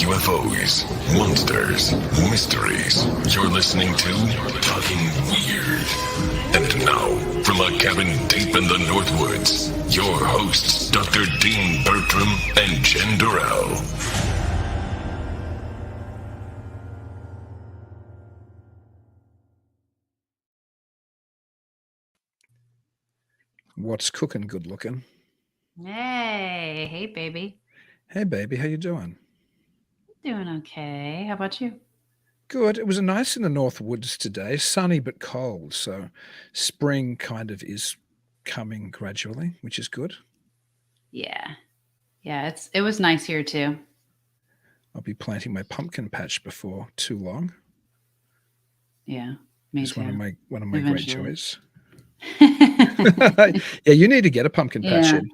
UFOs, monsters, mysteries. You're listening to Talking Weird. And now, from a cabin deep in the Northwoods, your hosts, Dr. Dean Bertram and Jenn Durrell. What's cooking, good looking? Hey, baby. Hey, baby, how you doing? Doing okay. How about you? Good. It was nice in the North Woods today, sunny but cold, so spring kind of is coming gradually, which is good. Yeah. It was nice here too. I'll be planting my pumpkin patch before too long. Yeah, me It's too. one of my great Eventually. joys. Yeah, you need to get a pumpkin patch Yeah. in.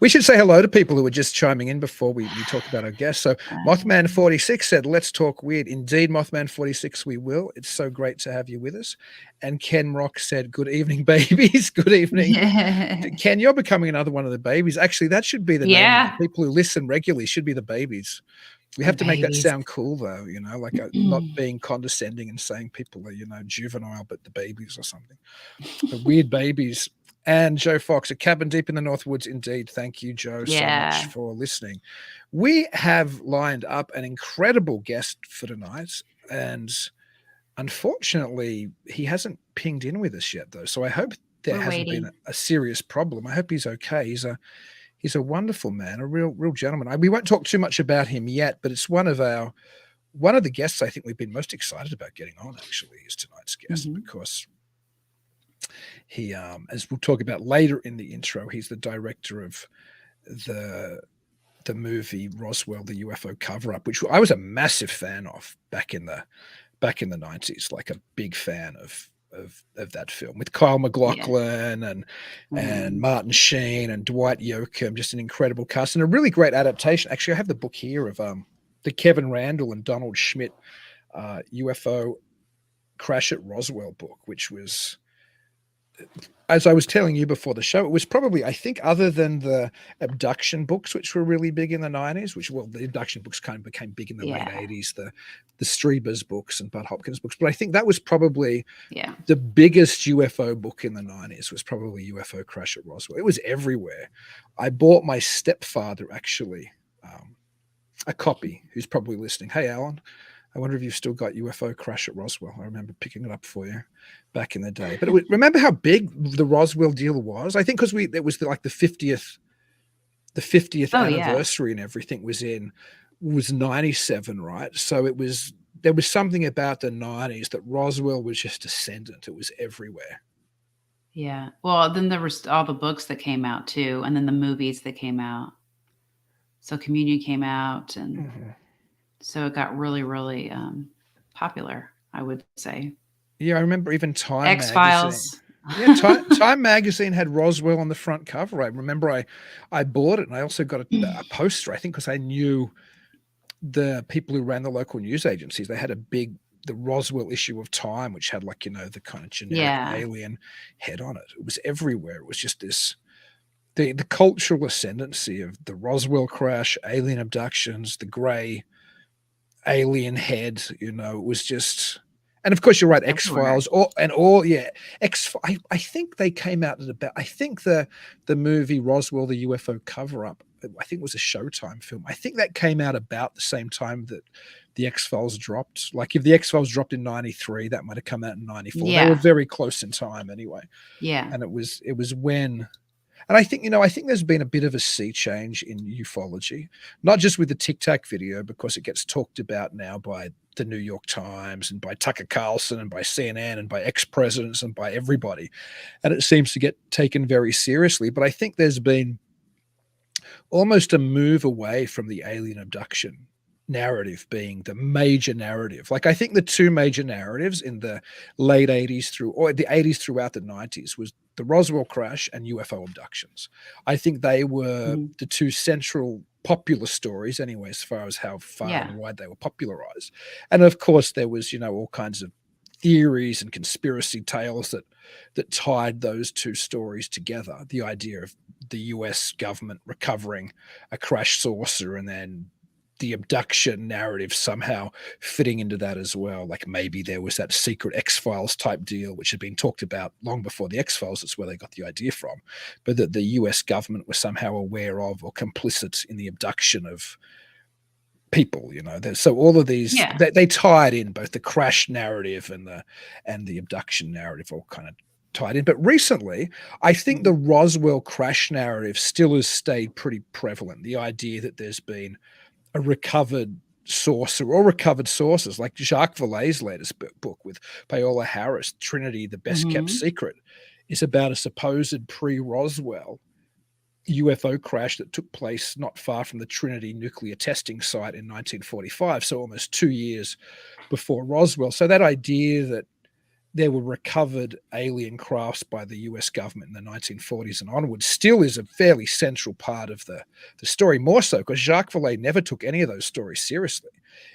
We should say hello to people who are just chiming in before we talk about our guests. So Mothman46 said, let's talk weird. Indeed, Mothman46, we will. It's so great to have you with us. And Ken Rock said, good evening, babies. Good evening. Ken, you're becoming another one of the babies. Actually, that should be the name of the people who listen regularly, should be the babies. We have to make that sound cool, though, like not being condescending and saying people are, juvenile, but the babies or something. The weird babies. And Joe Fox, a cabin deep in the Northwoods. Indeed. Thank you, Joe, so much for listening. We have lined up an incredible guest for tonight. And unfortunately, he hasn't pinged in with us yet, though. So I hope there hasn't been a serious problem. I hope he's okay. He's a wonderful man, a real gentleman. We won't talk too much about him yet, but it's one of the guests I think we've been most excited about getting on, actually, is tonight's guest, because he, as we'll talk about later in the intro, he's the director of the movie Roswell, the UFO cover-up, which I was a massive fan of back in the 90s, like a big fan of that film, with Kyle MacLachlan and Martin Sheen and Dwight Yoakam, just an incredible cast and a really great adaptation. Actually, I have the book here of the Kevin Randall and Donald Schmidt UFO Crash at Roswell book, which was, as I was telling you before the show, it was probably, I think, other than the Abduction books, which were really big in the 90s, the Abduction books kind of became big in the late 80s, the Strebers books and Bud Hopkins books. But I think that was probably the biggest UFO book in the 90s, was probably UFO Crash at Roswell. It was everywhere. I bought my stepfather, actually, a copy, who's probably listening. Hey, Alan. I wonder if you've still got UFO Crash at Roswell. I remember picking it up for you back in the day. But remember how big the Roswell deal was? I think because it was the 50th anniversary and everything was 97, right? So there was something about the 90s that Roswell was just ascendant. It was everywhere. Yeah. Well, then there were all the books that came out too, and then the movies that came out. So Communion came out, and so it got really, really popular, I would say. Yeah, I remember even Time X-Files. Magazine. Yeah, Time Magazine had Roswell on the front cover. I remember I bought it, and I also got a poster, I think, because I knew the people who ran the local news agencies. They had the Roswell issue of Time, which had the kind of generic alien head on it. It was everywhere. It was just this, the cultural ascendancy of the Roswell crash, alien abductions, the gray alien head, it was just, and of course you're right, X-Files, I think they came out at about, I think the movie Roswell, the UFO cover-up, I think it was a Showtime film. I think that came out about the same time that the X-Files dropped. Like if the X-Files dropped in 93, that might have come out in 94. They were very close in time anyway. Yeah. And it was when, and I think there's been a bit of a sea change in ufology, not just with the Tic Tac video, because it gets talked about now by the New York Times and by Tucker Carlson and by CNN and by ex-presidents and by everybody. And it seems to get taken very seriously. But I think there's been almost a move away from the alien abduction narrative being the major narrative. Like I think the two major narratives in the late 80s or the 80s throughout the 90s was the Roswell crash and UFO abductions. I think they were the two central popular stories anyway, as far as how far and wide they were popularized. And of course there was, all kinds of theories and conspiracy tales that tied those two stories together. The idea of the US government recovering a crash saucer and then the abduction narrative somehow fitting into that as well. Like maybe there was that secret X-Files type deal, which had been talked about long before the X-Files. That's where they got the idea from. But that the US government was somehow aware of or complicit in the abduction of people, so all of these, they tied in, both the crash narrative and the abduction narrative all kind of tied in. But recently, I think the Roswell crash narrative still has stayed pretty prevalent. The idea that there's been a recovered source or recovered sources, like Jacques Vallée's latest book with Paola Harris, Trinity, the Best Kept Secret, is about a supposed pre-Roswell UFO crash that took place not far from the Trinity nuclear testing site in 1945, so almost 2 years before Roswell. So that idea that there were recovered alien crafts by the US government in the 1940s and onwards still is a fairly central part of the story, more so because Jacques Vallée never took any of those stories seriously.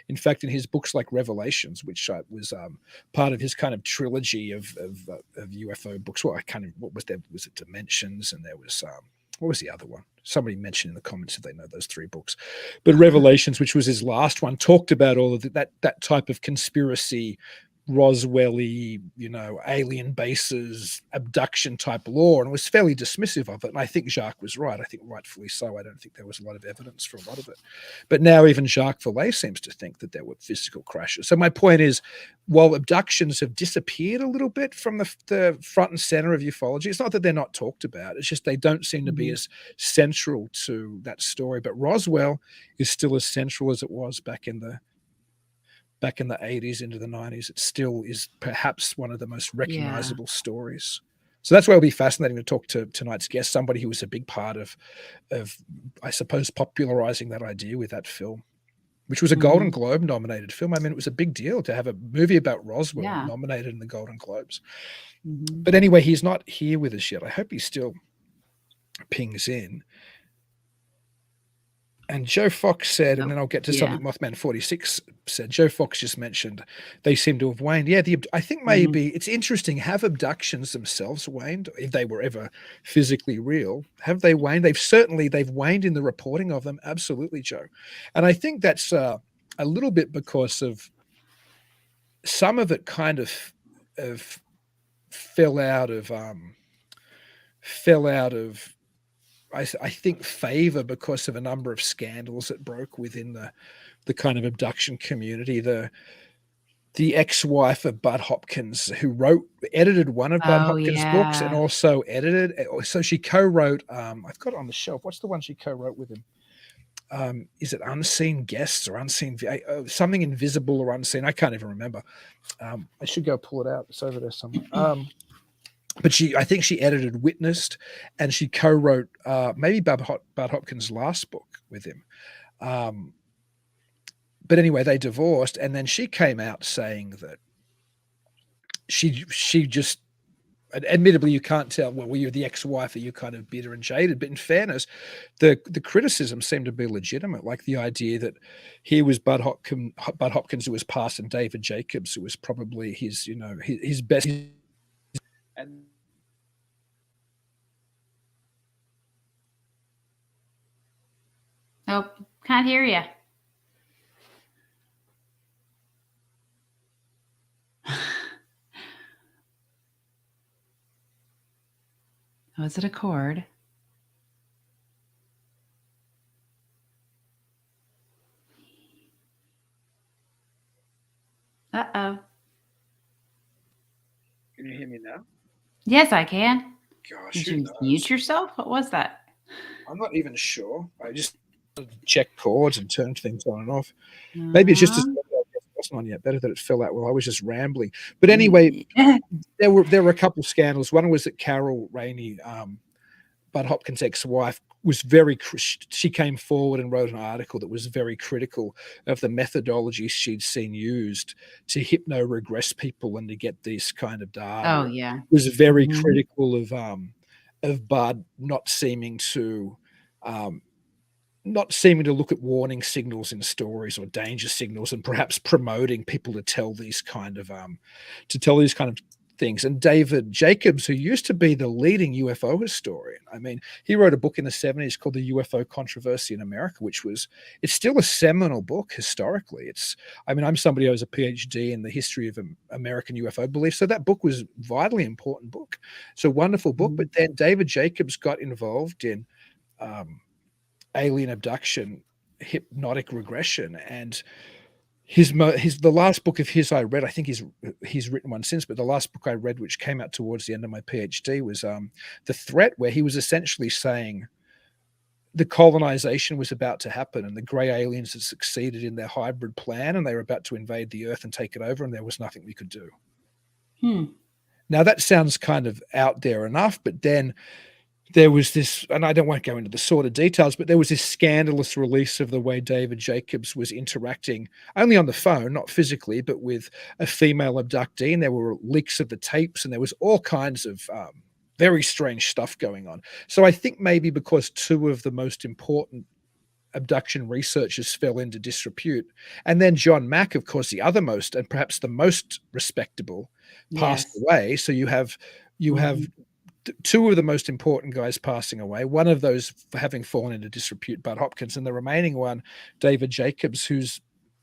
In fact, in his books like Revelations, which was part of his kind of trilogy of UFO books, what was there? Was it Dimensions? And there was what was the other one? Somebody mentioned in the comments if they know those 3 books. But Revelations, which was his last one, talked about all of that type of conspiracy, Roswell-y, alien bases, abduction type lore, and was fairly dismissive of it. And I think Jacques was right. I think rightfully so. I don't think there was a lot of evidence for a lot of it. But now even Jacques Vallée seems to think that there were physical crashes. So my point is, while abductions have disappeared a little bit from the front and center of ufology, it's not that they're not talked about. It's just they don't seem to be as central to that story. But Roswell is still as central as it was back in the 80s into the 90s. It still is perhaps one of the most recognizable stories. So that's why it'll be fascinating to talk to tonight's guest, somebody who was a big part of I suppose, popularizing that idea with that film, which was a Golden Globe nominated film. I mean, it was a big deal to have a movie about Roswell nominated in the Golden Globes. But anyway, he's not here with us yet. I hope he still pings in. And Joe Fox said, and then I'll get to something Mothman 46 said, Joe Fox just mentioned they seem to have waned. Yeah, I think maybe it's interesting. Have abductions themselves waned? If they were ever physically real, have they waned? They've waned in the reporting of them. Absolutely, Joe. And I think that's a little bit because of some of it kind of fell out of I think favor because of a number of scandals that broke within the kind of abduction community. The ex-wife of Bud Hopkins, who edited one of Bud Hopkins' books and also edited. So she co-wrote. I've got it on the shelf. What's the one she co-wrote with him? Is it Unseen Guests or Unseen something Invisible or Unseen? I can't even remember. I should go pull it out. It's over there somewhere. But I think she edited Witnessed, and she co-wrote maybe Bud Hopkins' last book with him. But anyway, they divorced, and then she came out saying that she just, admittedly, you can't tell, well, you're the ex-wife, are you kind of bitter and jaded? But in fairness, the criticism seemed to be legitimate, like the idea that here was Bud Hopkins who was past, and David Jacobs, who was probably his best. And nope, can't hear you. Oh, is it a cord? Uh-oh. Can you hear me now? Yes, I can. Gosh, did you mute yourself? What was that? I'm not even sure. I just checked chords and turned things on and off. Maybe it's just wasn't on yet. Better that it fell out while I was just rambling. But anyway, there were a couple of scandals. One was that Carol Rainey, Bud Hopkins' ex-wife, was she came forward and wrote an article that was very critical of the methodology she'd seen used to hypno-regress people and to get this kind of data. Oh, yeah. It was very critical of Bud not seeming to look at warning signals in stories or danger signals, and perhaps promoting people to tell these kind of things. And David Jacobs, who used to be the leading UFO historian, I mean, he wrote a book in the 70s called The UFO Controversy in America, it's still a seminal book historically. I'm somebody who has a PhD in the history of American UFO belief, so that book was a vitally important book. It's a wonderful book. But then David Jacobs got involved in alien abduction, hypnotic regression, and the last book of his I read, I think he's written one since, but the last book I read, which came out towards the end of my PhD, was The Threat, where he was essentially saying the colonization was about to happen and the gray aliens had succeeded in their hybrid plan and they were about to invade the earth and take it over, and there was nothing we could do. Now that sounds kind of out there enough, but then there was this, and I won't go into the sort of details, but there was this scandalous release of the way David Jacobs was interacting only on the phone, not physically, but with a female abductee. And there were leaks of the tapes, and there was all kinds of very strange stuff going on. So I think maybe because two of the most important abduction researchers fell into disrepute, and then John Mack, of course, the other most and perhaps the most respectable, passed away. So you have two of the most important guys passing away, one of those having fallen into disrepute, Bud Hopkins, and the remaining one, David Jacobs, whose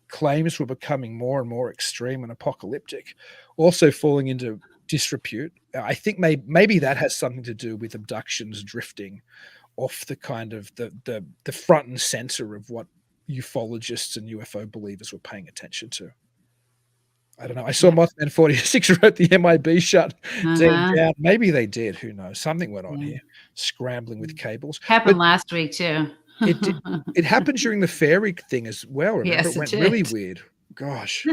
claims were becoming more and more extreme and apocalyptic, also falling into disrepute. I think maybe that has something to do with abductions drifting off the kind of the front and center of what ufologists and UFO believers were paying attention to. I don't know. I saw Mothman 46 wrote the MIB shut Dean down. Maybe they did. Who knows? Something went on here, scrambling with cables. Happened last week too. It happened during the fairy thing as well. Remember, Yes, it went it really did. weird. Gosh.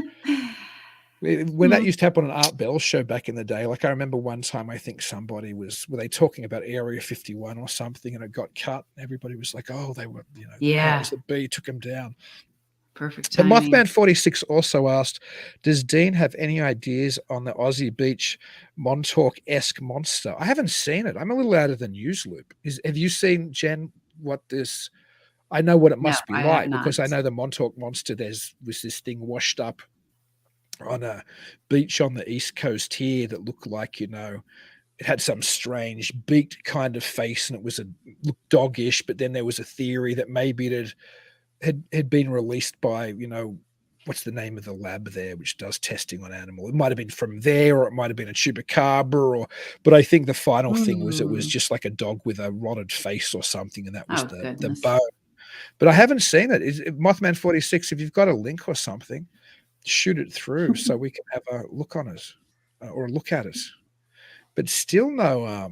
When that used to happen on Art Bell's show back in the day, like I remember one time, I think somebody were they talking about Area 51 or something, and it got cut. Everybody was like, oh, they were, powers that be took them down. Perfect But timing. Mothman 46 also asked, does Dean have any ideas on the Aussie Beach Montauk-esque monster? I haven't seen it. I'm a little out of the news loop. Have you seen, Jen, what this... I know what it must be I have like, because I not. know the Montauk monster, was this thing washed up on a beach on the East Coast here that looked like, it had some strange beaked kind of face, and it looked doggish, but then there was a theory that maybe it had been released by, what's the name of the lab there which does testing on animal? It might have been from there, or it might have been a chupacabra, but I think the final thing was it was just like a dog with a rotted face or something, and that was the goodness. bone. But I haven't seen it. Mothman 46, if you've got a link or something, shoot it through so we can have a look on it, or look at it. But still no, I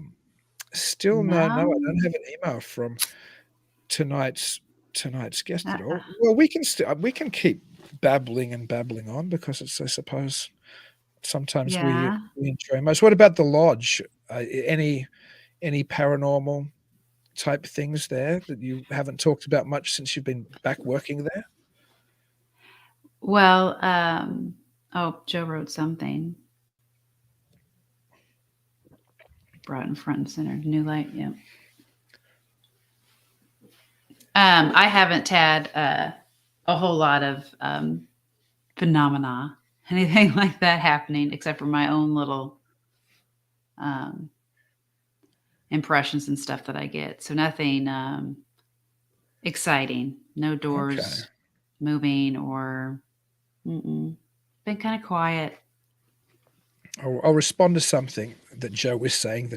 don't have an email from tonight's guest at all. Well, we can keep babbling on, because it's, I suppose, sometimes we enjoy most. What about the lodge? Any paranormal type things there that you haven't talked about much since you've been back working there? Well, Joe wrote something. Brought in front and center. New light, yeah. I haven't had a whole lot of phenomena, anything like that happening, except for my own little impressions and stuff that I get. So nothing exciting. No doors moving or been kind of quiet. I'll respond to something that Joe was saying,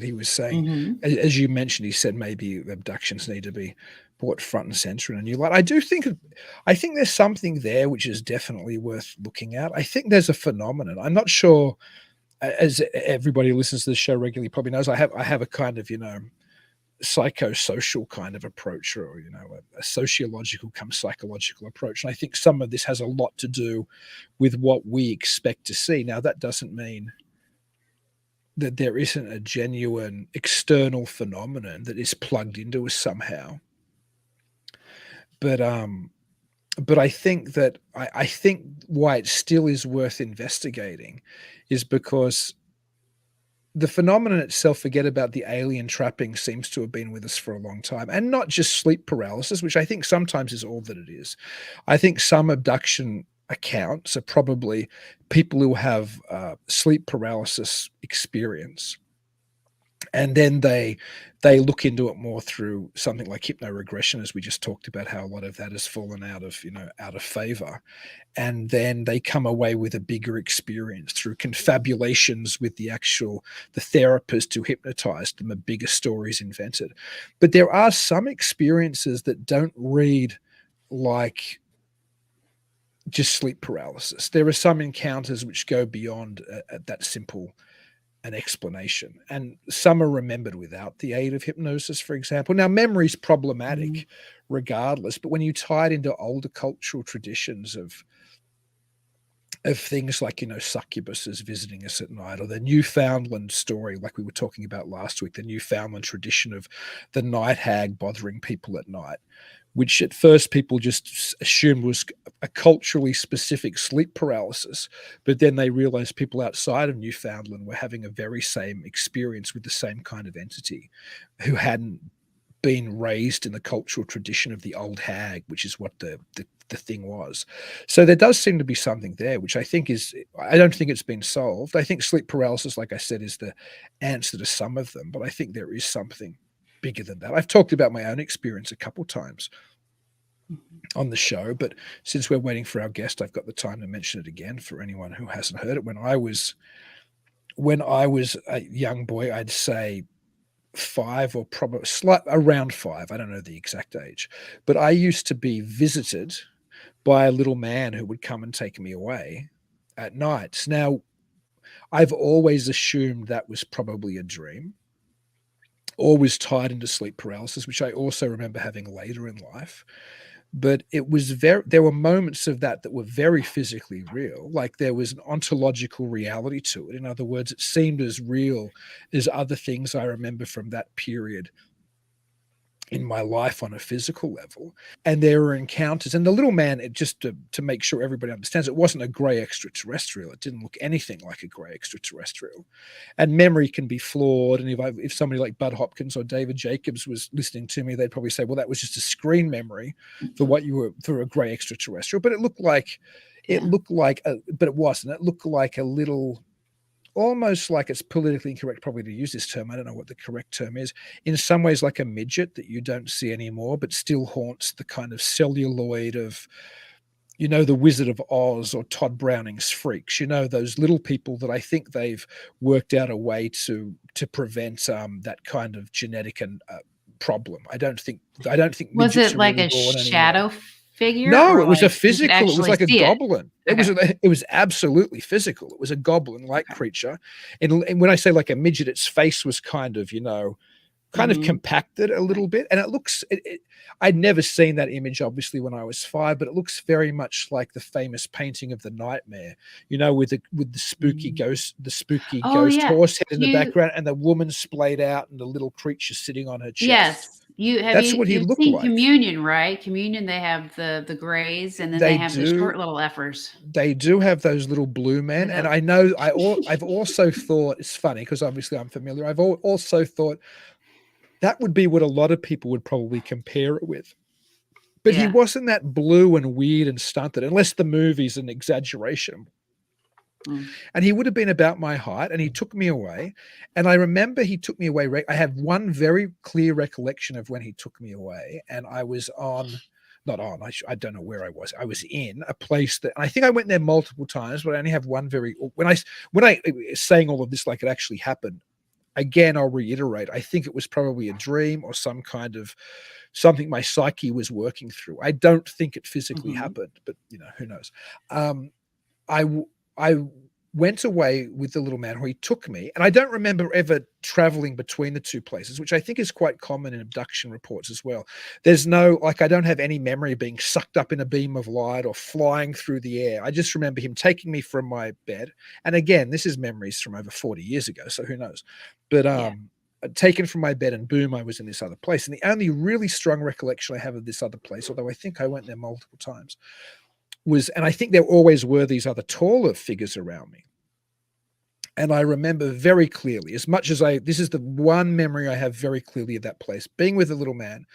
as you mentioned, he said maybe abductions need to be brought front and center in a new light. I think there's something there which is definitely worth looking at. I think there's a phenomenon. I'm not sure, as everybody who listens to the show regularly probably knows, I have a kind of, psychosocial kind of approach, or, a sociological come psychological approach. And I think some of this has a lot to do with what we expect to see. Now, that doesn't mean that there isn't a genuine external phenomenon that is plugged into us somehow. But I think that I think why it still is worth investigating is because the phenomenon itself, forget about the alien trapping, seems to have been with us for a long time, and not just sleep paralysis, which I think sometimes is all that it is. I think some abduction accounts are probably people who have sleep paralysis experience, and then they look into it more through something like hypnoregression, as we just talked about, how a lot of that has fallen out of favor, and then they come away with a bigger experience through confabulations with the therapist who hypnotized them, a bigger stories invented. But there are some experiences that don't read like just sleep paralysis. There are some encounters which go beyond that simple an explanation, and some are remembered without the aid of hypnosis, for example. Now, memory is problematic regardless, but when you tie it into older cultural traditions of things like, succubuses visiting us at night, or the Newfoundland story, like we were talking about last week, the Newfoundland tradition of the night hag bothering people at night, which at first people just assumed was a culturally specific sleep paralysis. But then they realized people outside of Newfoundland were having a very same experience with the same kind of entity, who hadn't been raised in the cultural tradition of the old hag, which is what the thing was. So there does seem to be something there, which I don't think it's been solved. I think sleep paralysis, like I said, is the answer to some of them, but I think there is something bigger than that. I've talked about my own experience a couple times on the show, but since we're waiting for our guest, I've got the time to mention it again for anyone who hasn't heard it. When I was a young boy, I'd say 5, or probably around 5. I don't know the exact age, but I used to be visited by a little man who would come and take me away at nights. Now, I've always assumed that was probably a dream, or was tied into sleep paralysis, which I also remember having later in life. But there were moments of that were very physically real. Like there was an ontological reality to it. In other words, it seemed as real as other things I remember from that period in my life on a physical level. And there were encounters, and the little man, just to make sure everybody understands, it wasn't a gray extraterrestrial. It didn't look anything like a gray extraterrestrial. And memory can be flawed. And if somebody like Bud Hopkins or David Jacobs was listening to me, they'd probably say, well, that was just a screen memory for a gray extraterrestrial. But but it wasn't. It looked like a little, almost like, it's politically incorrect probably to use this term, I don't know what the correct term is, in some ways like a midget that you don't see anymore, but still haunts the kind of celluloid of, the Wizard of Oz or Todd Browning's Freaks, those little people that I think they've worked out a way to prevent that kind of genetic and problem. I don't think Was midgets it are like really a born shadow anymore. figure? No, or it was a like you could physical. It was actually like a see it? goblin. It was absolutely physical. It was a goblin-like creature, and when I say like a midget, its face was kind of compacted a little bit, and it looks. I'd never seen that image, obviously, when I was 5, but it looks very much like the famous painting of the Nightmare. With the spooky ghost, Oh yeah. horse head in the background, and the woman splayed out, and the little creature sitting on her chest. Yes. That's what he You've looked seen like. Communion, right? Communion, they have the grays, and then they have the short little effers. They do have those little blue men, and I know I've also thought, it's funny because obviously I'm familiar. I've also thought that would be what a lot of people would probably compare it with. But he wasn't that blue and weird and stunted, unless the movie's an exaggeration. And he would have been about my height, and he took me away. And I remember he took me away. I have one very clear recollection of when he took me away, and I was I don't know where I was. I was in a place that, and I think I went there multiple times, but I only have one when I saying all of this like it actually happened. Again, I'll reiterate, I think it was probably a dream or some kind of something my psyche was working through. I don't think it physically happened, but who knows? I went away with the little man where he took me, and I don't remember ever traveling between the two places, which I think is quite common in abduction reports as well. There's I don't have any memory of being sucked up in a beam of light or flying through the air. I just remember him taking me from my bed. And again, this is memories from over 40 years ago, so who knows? But taken from my bed, and boom, I was in this other place. And the only really strong recollection I have of this other place, although I think I went there multiple times, and I think there always were these other taller figures around me. And I remember very clearly, as much as this is the one memory I have very clearly of that place, being with a little man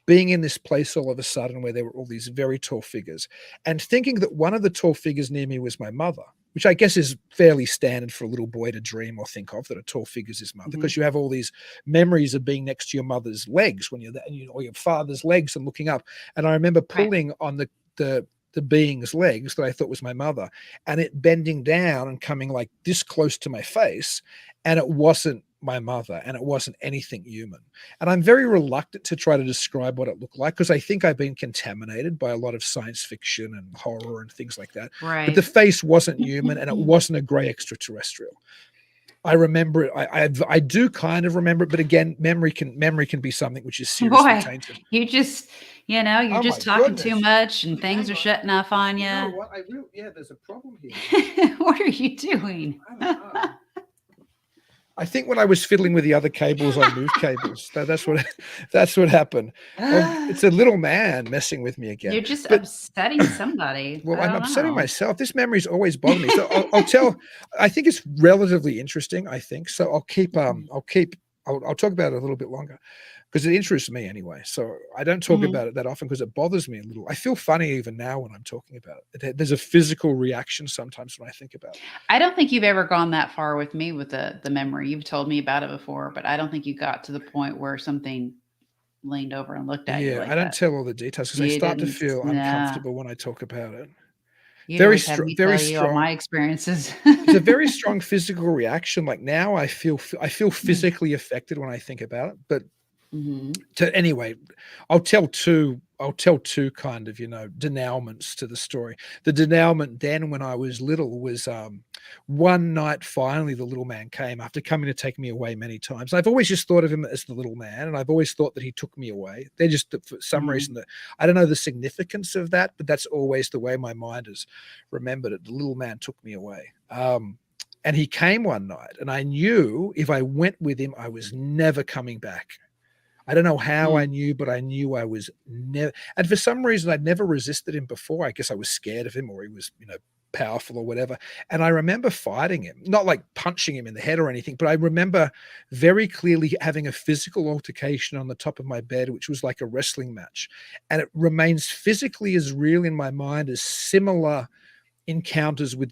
being in this place all of a sudden where there were all these very tall figures, and thinking that one of the tall figures near me was my mother, which I guess is fairly standard for a little boy to dream or think of, that a tall figure is his mother, Mhm. because you have all these memories of being next to your mother's legs when you're there, or your father's legs and looking up. And I remember Right. pulling on the being's legs that I thought was my mother, and it bending down and coming like this close to my face, and it wasn't my mother, and it wasn't anything human. And I'm very reluctant to try to describe what it looked like, because I think I've been contaminated by a lot of science fiction and horror and things like that. But the Right. face wasn't human, and it wasn't a gray extraterrestrial. I remember it. I do kind of remember it, but again, memory can be something which is seriously Boy, tainted. you just, you're Oh my just talking too goodness. much and things Hang are on. shutting off on You know you. what? Yeah, there's a problem here. What are you doing? I don't know. I think when I was fiddling with the other cables, I moved cables. That's what that's what happened. Oh, it's a little man messing with me again. You're just But upsetting somebody. well, I I'm don't upsetting know. myself. This memory's always bothered me. So I'll tell. I think it's relatively interesting. I think so. I'll talk about it a little bit longer, because it interests me anyway. So I don't talk Mhm. about it that often because it bothers me a little. I feel funny even now when I'm talking about it. There's a physical reaction sometimes when I think about it. I don't think you've ever gone that far with me with the memory. You've told me about it before, but I don't think you got to the point where something leaned over and looked at you Yeah, I like don't that. tell all the details because I You start to didn't. feel Nah. uncomfortable when I talk about it. You'd Very always have strong, me very tell you all strong. my experiences. It's a very strong physical reaction. Like now, I feel physically affected when I think about it. But Mhm. anyway, I'll tell two kind of, denouements to the story. The denouement then when I was little was one night finally the little man came after coming to take me away many times. I've always just thought of him as the little man, and I've always thought that he took me away. They're just for some Mhm. reason that I don't know the significance of that, but that's always the way my mind has remembered it. The little man took me away. And he came one night, and I knew if I went with him, I was never coming back. I don't know how I Mm. knew, but I knew I was never. And for some reason, I'd never resisted him before. I guess I was scared of him, or he was, powerful or whatever. And I remember fighting him, not like punching him in the head or anything, but I remember very clearly having a physical altercation on the top of my bed, which was like a wrestling match. And it remains physically as real in my mind as similar encounters with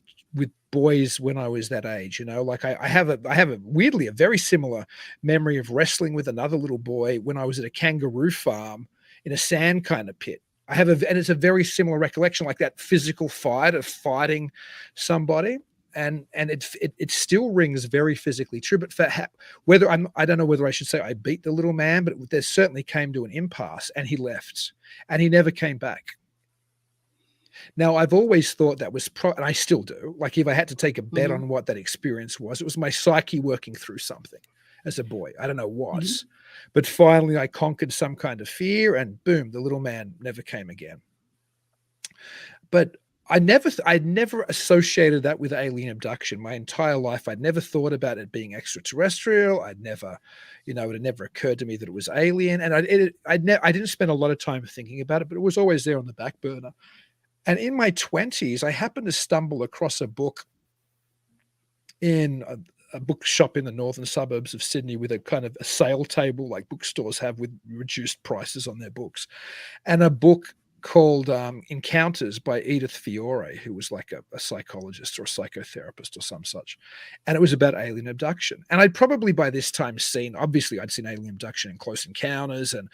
boys when I was that age. Like I have a weirdly a very similar memory of wrestling with another little boy when I was at a kangaroo farm in a sand kind of pit. And it's a very similar recollection, like that physical fight of fighting somebody. And it still rings very physically true. But I don't know whether I should say I beat the little man, but there certainly came to an impasse, and he left, and he never came back. Now, I've always thought that was and I still do, like, if I had to take a bet Mhm. on what that experience was, it was my psyche working through something as a boy. I don't know what, Mhm. but finally I conquered some kind of fear, and boom, the little man never came again. But I'd never associated that with alien abduction. My entire life, I'd never thought about it being extraterrestrial. I'd never, it had never occurred to me that it was alien, and I didn't spend a lot of time thinking about it, but it was always there on the back burner. And in my 20s, I happened to stumble across a book in a bookshop in the northern suburbs of Sydney with a kind of a sale table like bookstores have with reduced prices on their books, and a book called Encounters by Edith Fiore, who was like a psychologist or a psychotherapist or some such. And it was about alien abduction. And I'd probably by this time obviously, I'd seen alien abduction in Close Encounters, and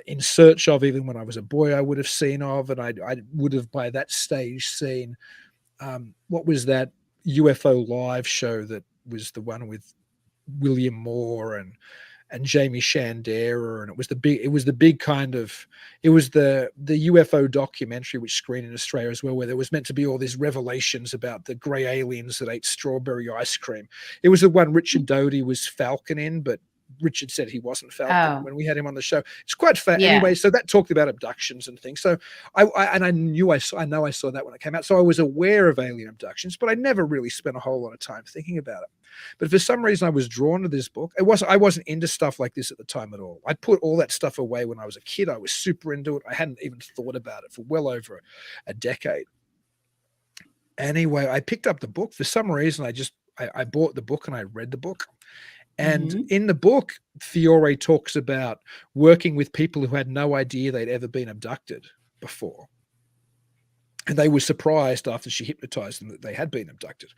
in search of, even when I was a boy, I would have seen of, and I would have by that stage seen what was that UFO live show that was the one with William Moore and Jamie Shandera, and it was the big kind of, it was the UFO documentary which screened in Australia as well, where there was meant to be all these revelations about the grey aliens that ate strawberry ice cream. It was the one Richard Doty was Falcon in, but Richard said he wasn't Falcon Oh, when we had him on the show. It's quite fair. yeah. Anyway, so that talked about abductions and things. So I know I saw that when it came out. So I was aware of alien abductions, but I never really spent a whole lot of time thinking about it. But for some reason, I was drawn to this book. I wasn't into stuff like this at the time at all. I put all that stuff away when I was a kid. I was super into it. I hadn't even thought about it for well over a decade. Anyway, I picked up the book. For some reason, I bought the book and I read the book. And in the book, Fiore talks about working with people who had no idea they'd ever been abducted before. And they were surprised after she hypnotized them that they had been abducted.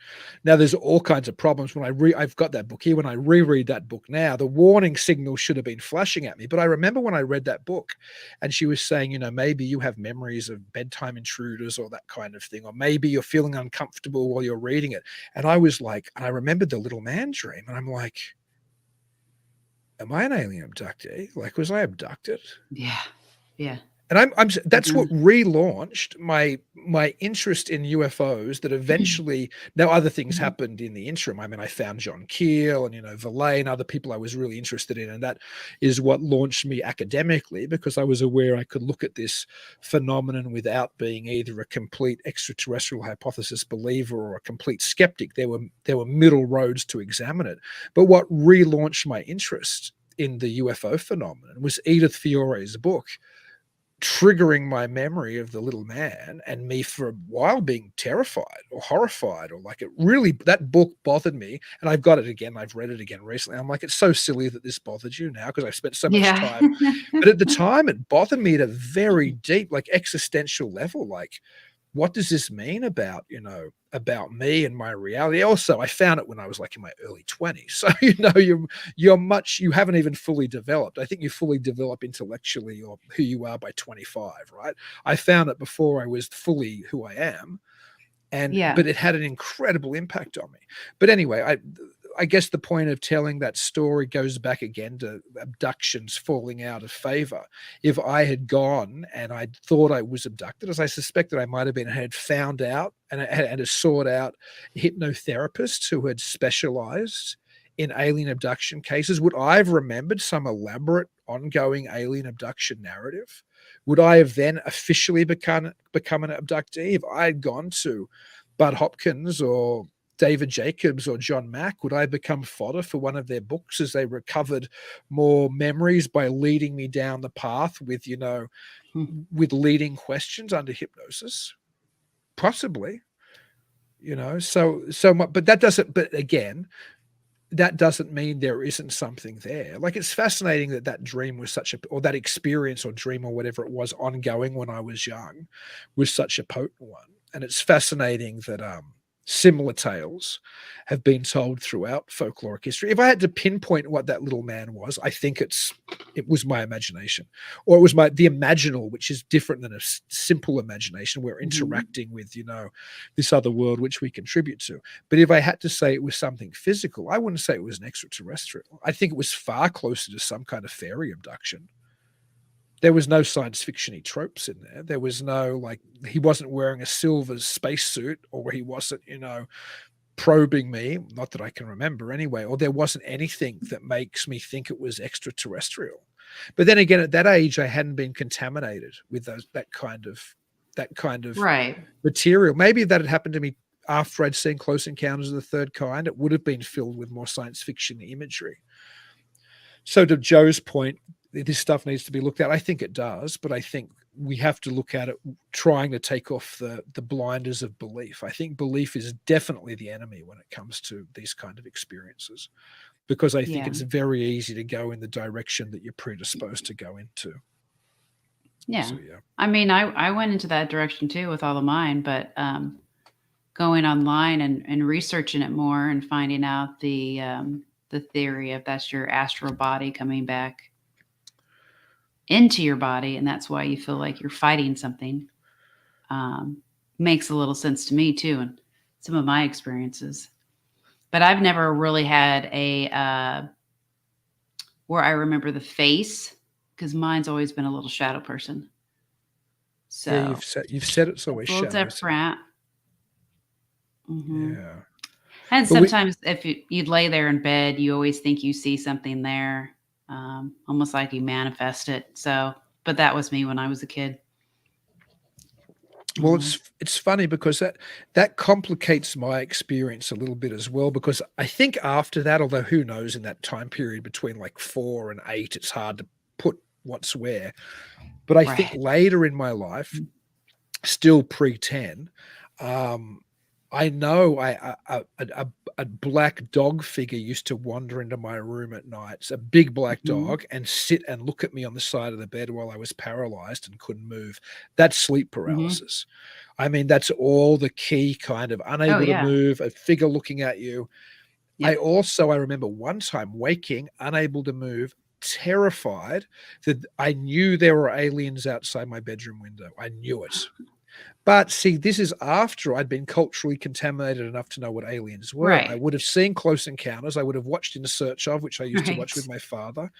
Now, there's all kinds of problems. I've got that book here. When I reread that book now, the warning signal should have been flashing at me. But I remember when I read that book and she was saying, maybe you have memories of bedtime intruders or that kind of thing, or maybe you're feeling uncomfortable while you're reading it. And I was like, and I remembered the little man dream. And I'm like, am I an alien abductee? Like, was I abducted? Yeah. Yeah. And that's what relaunched my interest in UFOs that eventually, now other things happened in the interim. I mean, I found John Keel and, Verlaine, other people I was really interested in. And that is what launched me academically, because I was aware I could look at this phenomenon without being either a complete extraterrestrial hypothesis believer or a complete skeptic. There were middle roads to examine it. But what relaunched my interest in the UFO phenomenon was Edith Fiore's book, triggering my memory of the little man and me for a while being terrified or horrified, or like that book bothered me. And I've got it again. I've read it again recently. I'm like, it's so silly that this bothered you now because I've spent so much time. But at the time, it bothered me at a very deep, like existential level. Like, what does this mean about me and my reality? Also, I found it when I was like in my early 20s. So, you haven't even fully developed. I think you fully develop intellectually or who you are by 25, right? I found it before I was fully who I am. But it had an incredible impact on me. But anyway, I guess the point of telling that story goes back again to abductions falling out of favor. If I had gone and I thought I was abducted, as I suspected I might have been, and had found out and had sought out hypnotherapists who had specialized in alien abduction cases, would I have remembered some elaborate ongoing alien abduction narrative? Would I have then officially become an abductee? If I had gone to Bud Hopkins or David Jacobs or John Mack, would I become fodder for one of their books as they recovered more memories by leading me down the path with, with leading questions under hypnosis? Possibly, but again, that doesn't mean there isn't something there. Like, it's fascinating that dream was or that experience or dream or whatever it was ongoing when I was young was such a potent one. And it's fascinating that, similar tales have been told throughout folkloric history. If I had to pinpoint what that little man was, I think it was my imagination, or it was the imaginal, which is different than a simple imagination. We're interacting with, this other world which we contribute to. But if I had to say it was something physical, I wouldn't say it was an extraterrestrial. I think it was far closer to some kind of fairy abduction. There was no science fiction-y tropes in there. There was no, he wasn't wearing a silver spacesuit, or he wasn't, probing me, not that I can remember anyway, or there wasn't anything that makes me think it was extraterrestrial. But then again, at that age, I hadn't been contaminated with that kind of material. Maybe if that had happened to me after I'd seen Close Encounters of the Third Kind, it would have been filled with more science fiction imagery. So to Joe's point, this stuff needs to be looked at. I think it does, but I think we have to look at it trying to take off the blinders of belief. I think belief is definitely the enemy when it comes to these kind of experiences, because I think it's very easy to go in the direction that you're predisposed to go into. Yeah. So, I mean, I went into that direction too with all of mine, but going online and researching it more and finding out the theory of that's your astral body coming back into your body, and that's why you feel like you're fighting something, makes a little sense to me too, and some of my experiences. But I've never really had a where I remember the face, because mine's always been a little shadow person. So yeah, you've said it's always a little shadow different. Yeah. And sometimes if you'd lay there in bed, you always think you see something there. Almost like you manifest it. So, but that was me when I was a kid. Well, it's funny because that complicates my experience a little bit as well, because I think after that, although who knows, in that time period between like 4 and 8, it's hard to put what's where. But I think later in my life, still pre-10, I know a black dog figure used to wander into my room at nights, a big black Mhm. dog, and sit and look at me on the side of the bed while I was paralyzed and couldn't move. That's sleep Mhm. paralysis. I mean, that's all the key kind of Oh, unable to yeah. move, a figure looking at you. Yep. I remember one time waking, unable to move, terrified that I knew there were aliens outside my bedroom window. I knew it. But see, this is after I'd been culturally contaminated enough to know what aliens were. I Right. would have seen Close Encounters. I would have watched In Search of, which I used to watch with Right. my father.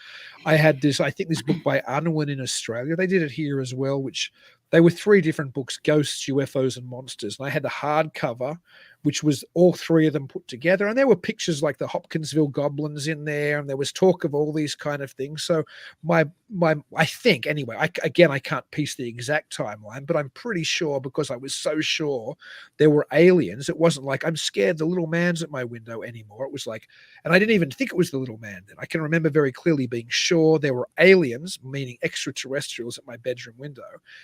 I had this, I think this book by Unwin in Australia. They did it here as well, which they were 3 different books, Ghosts, UFOs, and Monsters. And I had the hardcover, which was all 3 of them put together. And there were pictures like the Hopkinsville goblins in there, and there was talk of all these kind of things. So I think anyway, I can't piece the exact timeline, but I'm pretty sure because I was so sure there were aliens. It wasn't like I'm scared the little man's at my window anymore. It was like, and I didn't even think it was the little man then. I can remember very clearly being sure there were aliens, meaning extraterrestrials, at my bedroom window.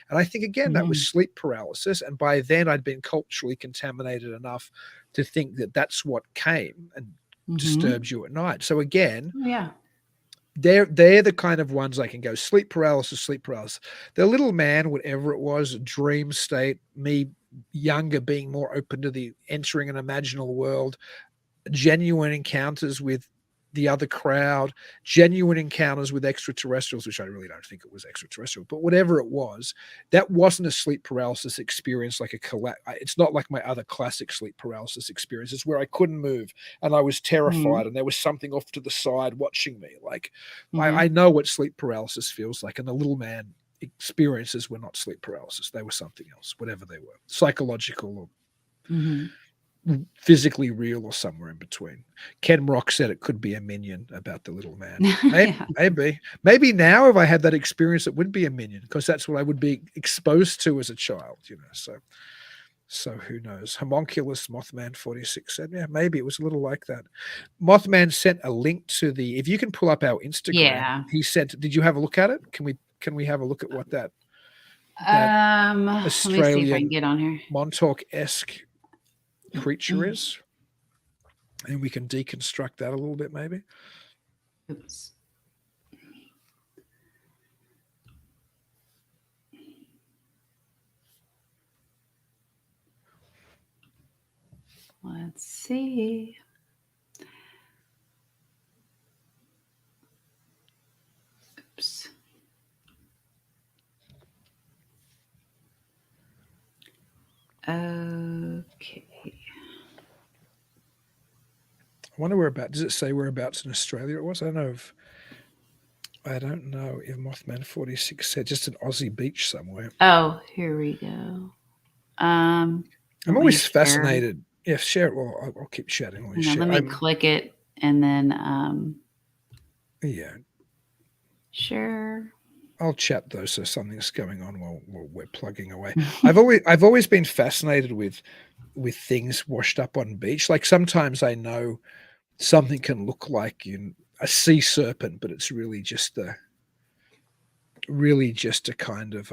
And I think again that was Mhm. sleep paralysis. And by then I'd been culturally contaminated enough to think that that's what came and Mhm. disturbs you at night. So again, Oh, yeah. they're the kind of ones I can go sleep paralysis, sleep paralysis. The little man, whatever it was, dream state, me younger, being more open to the entering an imaginal world, genuine encounters with the other crowd, genuine encounters with extraterrestrials, which I really don't think it was extraterrestrial, but whatever it was, that wasn't a sleep paralysis experience like it's not like my other classic sleep paralysis experiences where I couldn't move and I was terrified Mhm. and there was something off to the side watching me. Like I Mhm. know what sleep paralysis feels like, and the little man experiences were not sleep paralysis. They were something else, whatever they were, psychological or Mhm. physically real or somewhere in between. Ken Rock said it could be a minion about the little man. Yeah. Maybe now if I had that experience, it would be a minion because that's what I would be exposed to as a child, you know. So who knows? Homunculus Mothman 46 said, yeah, maybe it was a little like that. Mothman sent a link to if you can pull up our Instagram, Yeah. he said, did you have a look at it? Can we have a look at what that Let me see if I can Australian get on here. Montauk-esque creature is? And we can deconstruct that a little bit, maybe. Oops. Let's see. Oops. Okay. I wonder whereabouts. Does it say whereabouts in Australia it was? I don't know if Mothman 46 said just an Aussie beach somewhere. Oh, here we go. I'm Want me to always share? fascinated. Yeah, share it. Well, I'll keep chatting while you Hang on, share. let me click it and then Yeah, share. I'll chat though, so something's going on while we're plugging away. I've always been fascinated with things washed up on beach. Like sometimes I know something can look like a sea serpent, but it's really just a kind of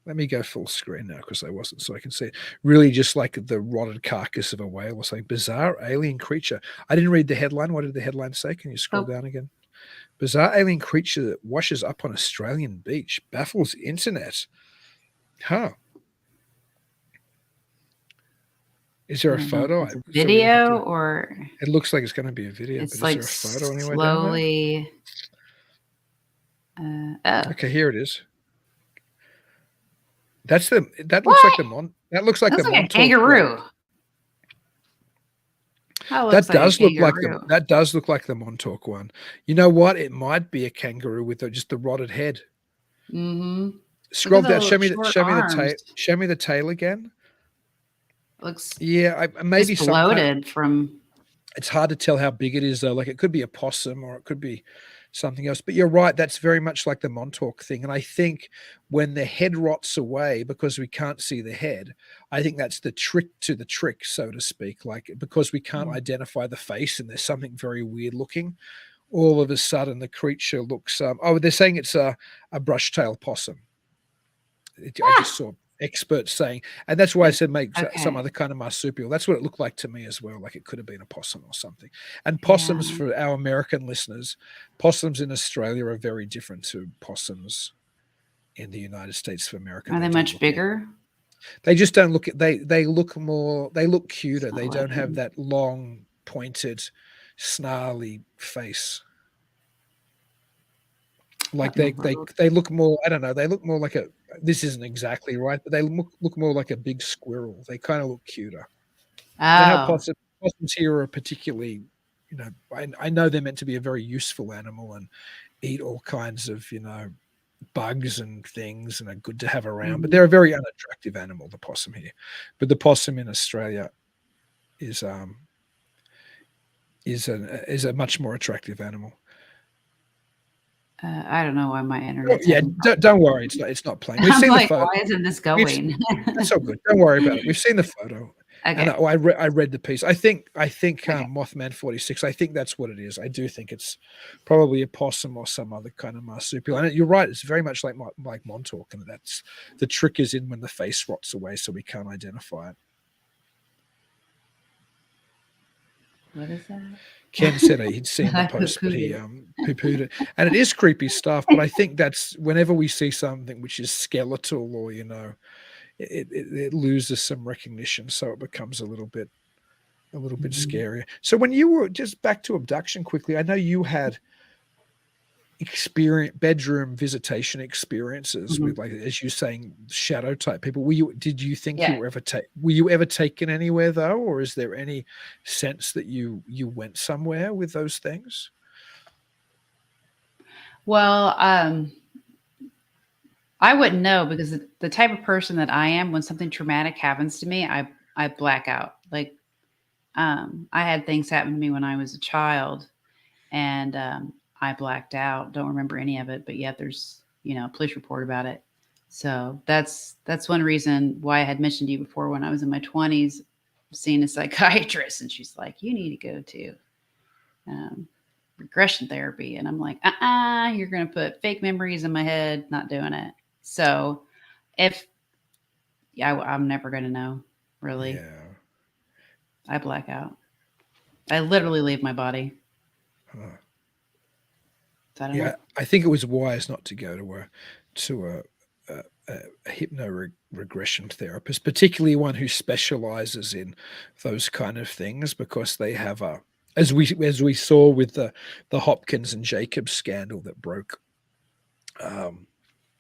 let me go full screen now because I wasn't, so I can see it. Really just like the rotted carcass of a whale or something. Bizarre alien creature. I didn't read the headline. What did the headline say? Can you scroll Oh, down again? Bizarre alien creature that washes up on Australian beach baffles internet. Huh. Is there I a don't know if photo? it's a So we have video to. or It looks like it's going to be a video, but it's is like there a photo anywhere down there? slowly. Oh, Okay, here it is. That looks like what? the Looks like a Montauk one. kangaroo. That looks like a kangaroo. That does look like the Montauk one. You know what? It might be a kangaroo with just the rotted head. Mm-hmm. Look Scroll at down. the short arms. Show me the tail again. Looks Yeah, maybe just some kind. bloated from. It's hard to tell how big it is though. Like it could be a possum or it could be something else. But you're right. That's very much like the Montauk thing. And I think when the head rots away because we can't see the head, I think that's the trick to the trick, so to speak. Like because we can't identify the face and there's something very weird looking, all of a sudden the creature looks. They're saying it's a brush tail possum. I just Ah, saw experts saying, and that's why I said make some Okay. other kind of marsupial. That's what it looked like to me as well. Like it could have been a possum or something. And Yeah. possums, for our American listeners, possums in Australia are very different to possums in the United States of America. Are they They don't much look any, bigger? they just don't look, they look more, they look cuter. It's They not don't have looking. that long, pointed, snarly face. Like I've never looked. they look more, I don't know, they look more like a, this isn't exactly right, but they look more like a big squirrel. They kind of look cuter. You know how Oh. possums here are particularly, I know they're meant to be a very useful animal and eat all kinds of, bugs and things and are good to have around, but Mhm. they're a very unattractive animal, the possum here. But the possum in Australia is a much more attractive animal. I don't know why my Oh, internet's yeah, having don't worry, it's not playing. We've I'm seen the like, photo. why isn't this We've going? That's all good. Don't worry about it. We've seen the photo, and Okay. I read the piece. I think Okay. Mothman 46. I think that's what it is. I do think it's probably a possum or some other kind of marsupial. And you're right. It's very much like Montauk, and that's the trick is in when the face rots away, so we can't identify it. What is that? Ken said he'd seen the I post, but he poo-pooed poo-pooed it, and it is creepy stuff. But I think that's whenever we see something which is skeletal or it loses some recognition, so it becomes a little bit scarier. So when you were just back to abduction quickly, I know you had bedroom visitation experiences Mhm. with, like, as you saying, shadow type people. Did you think you Yeah. were you ever taken anywhere though, or is there any sense that you went somewhere with those things? Well, I wouldn't know because the type of person that I am, when something traumatic happens to me, I black out. Like, I had things happen to me when I was a child, and I blacked out. Don't remember any of it, but yet there's a police report about it. So that's one reason why I had mentioned to you before when I was in my 20s, seeing a psychiatrist, and she's like, "You need to go to um, regression therapy," and I'm like, you're going to put fake memories in my head. Not doing it. So if yeah, I'm never going to know. Really, Yeah. I black out. I literally leave my body. Huh. So I don't Yeah, know. I think it was wise not to go to a regression therapist, particularly one who specializes in those kind of things, because they have as we saw with the Hopkins and Jacobs scandal that broke um,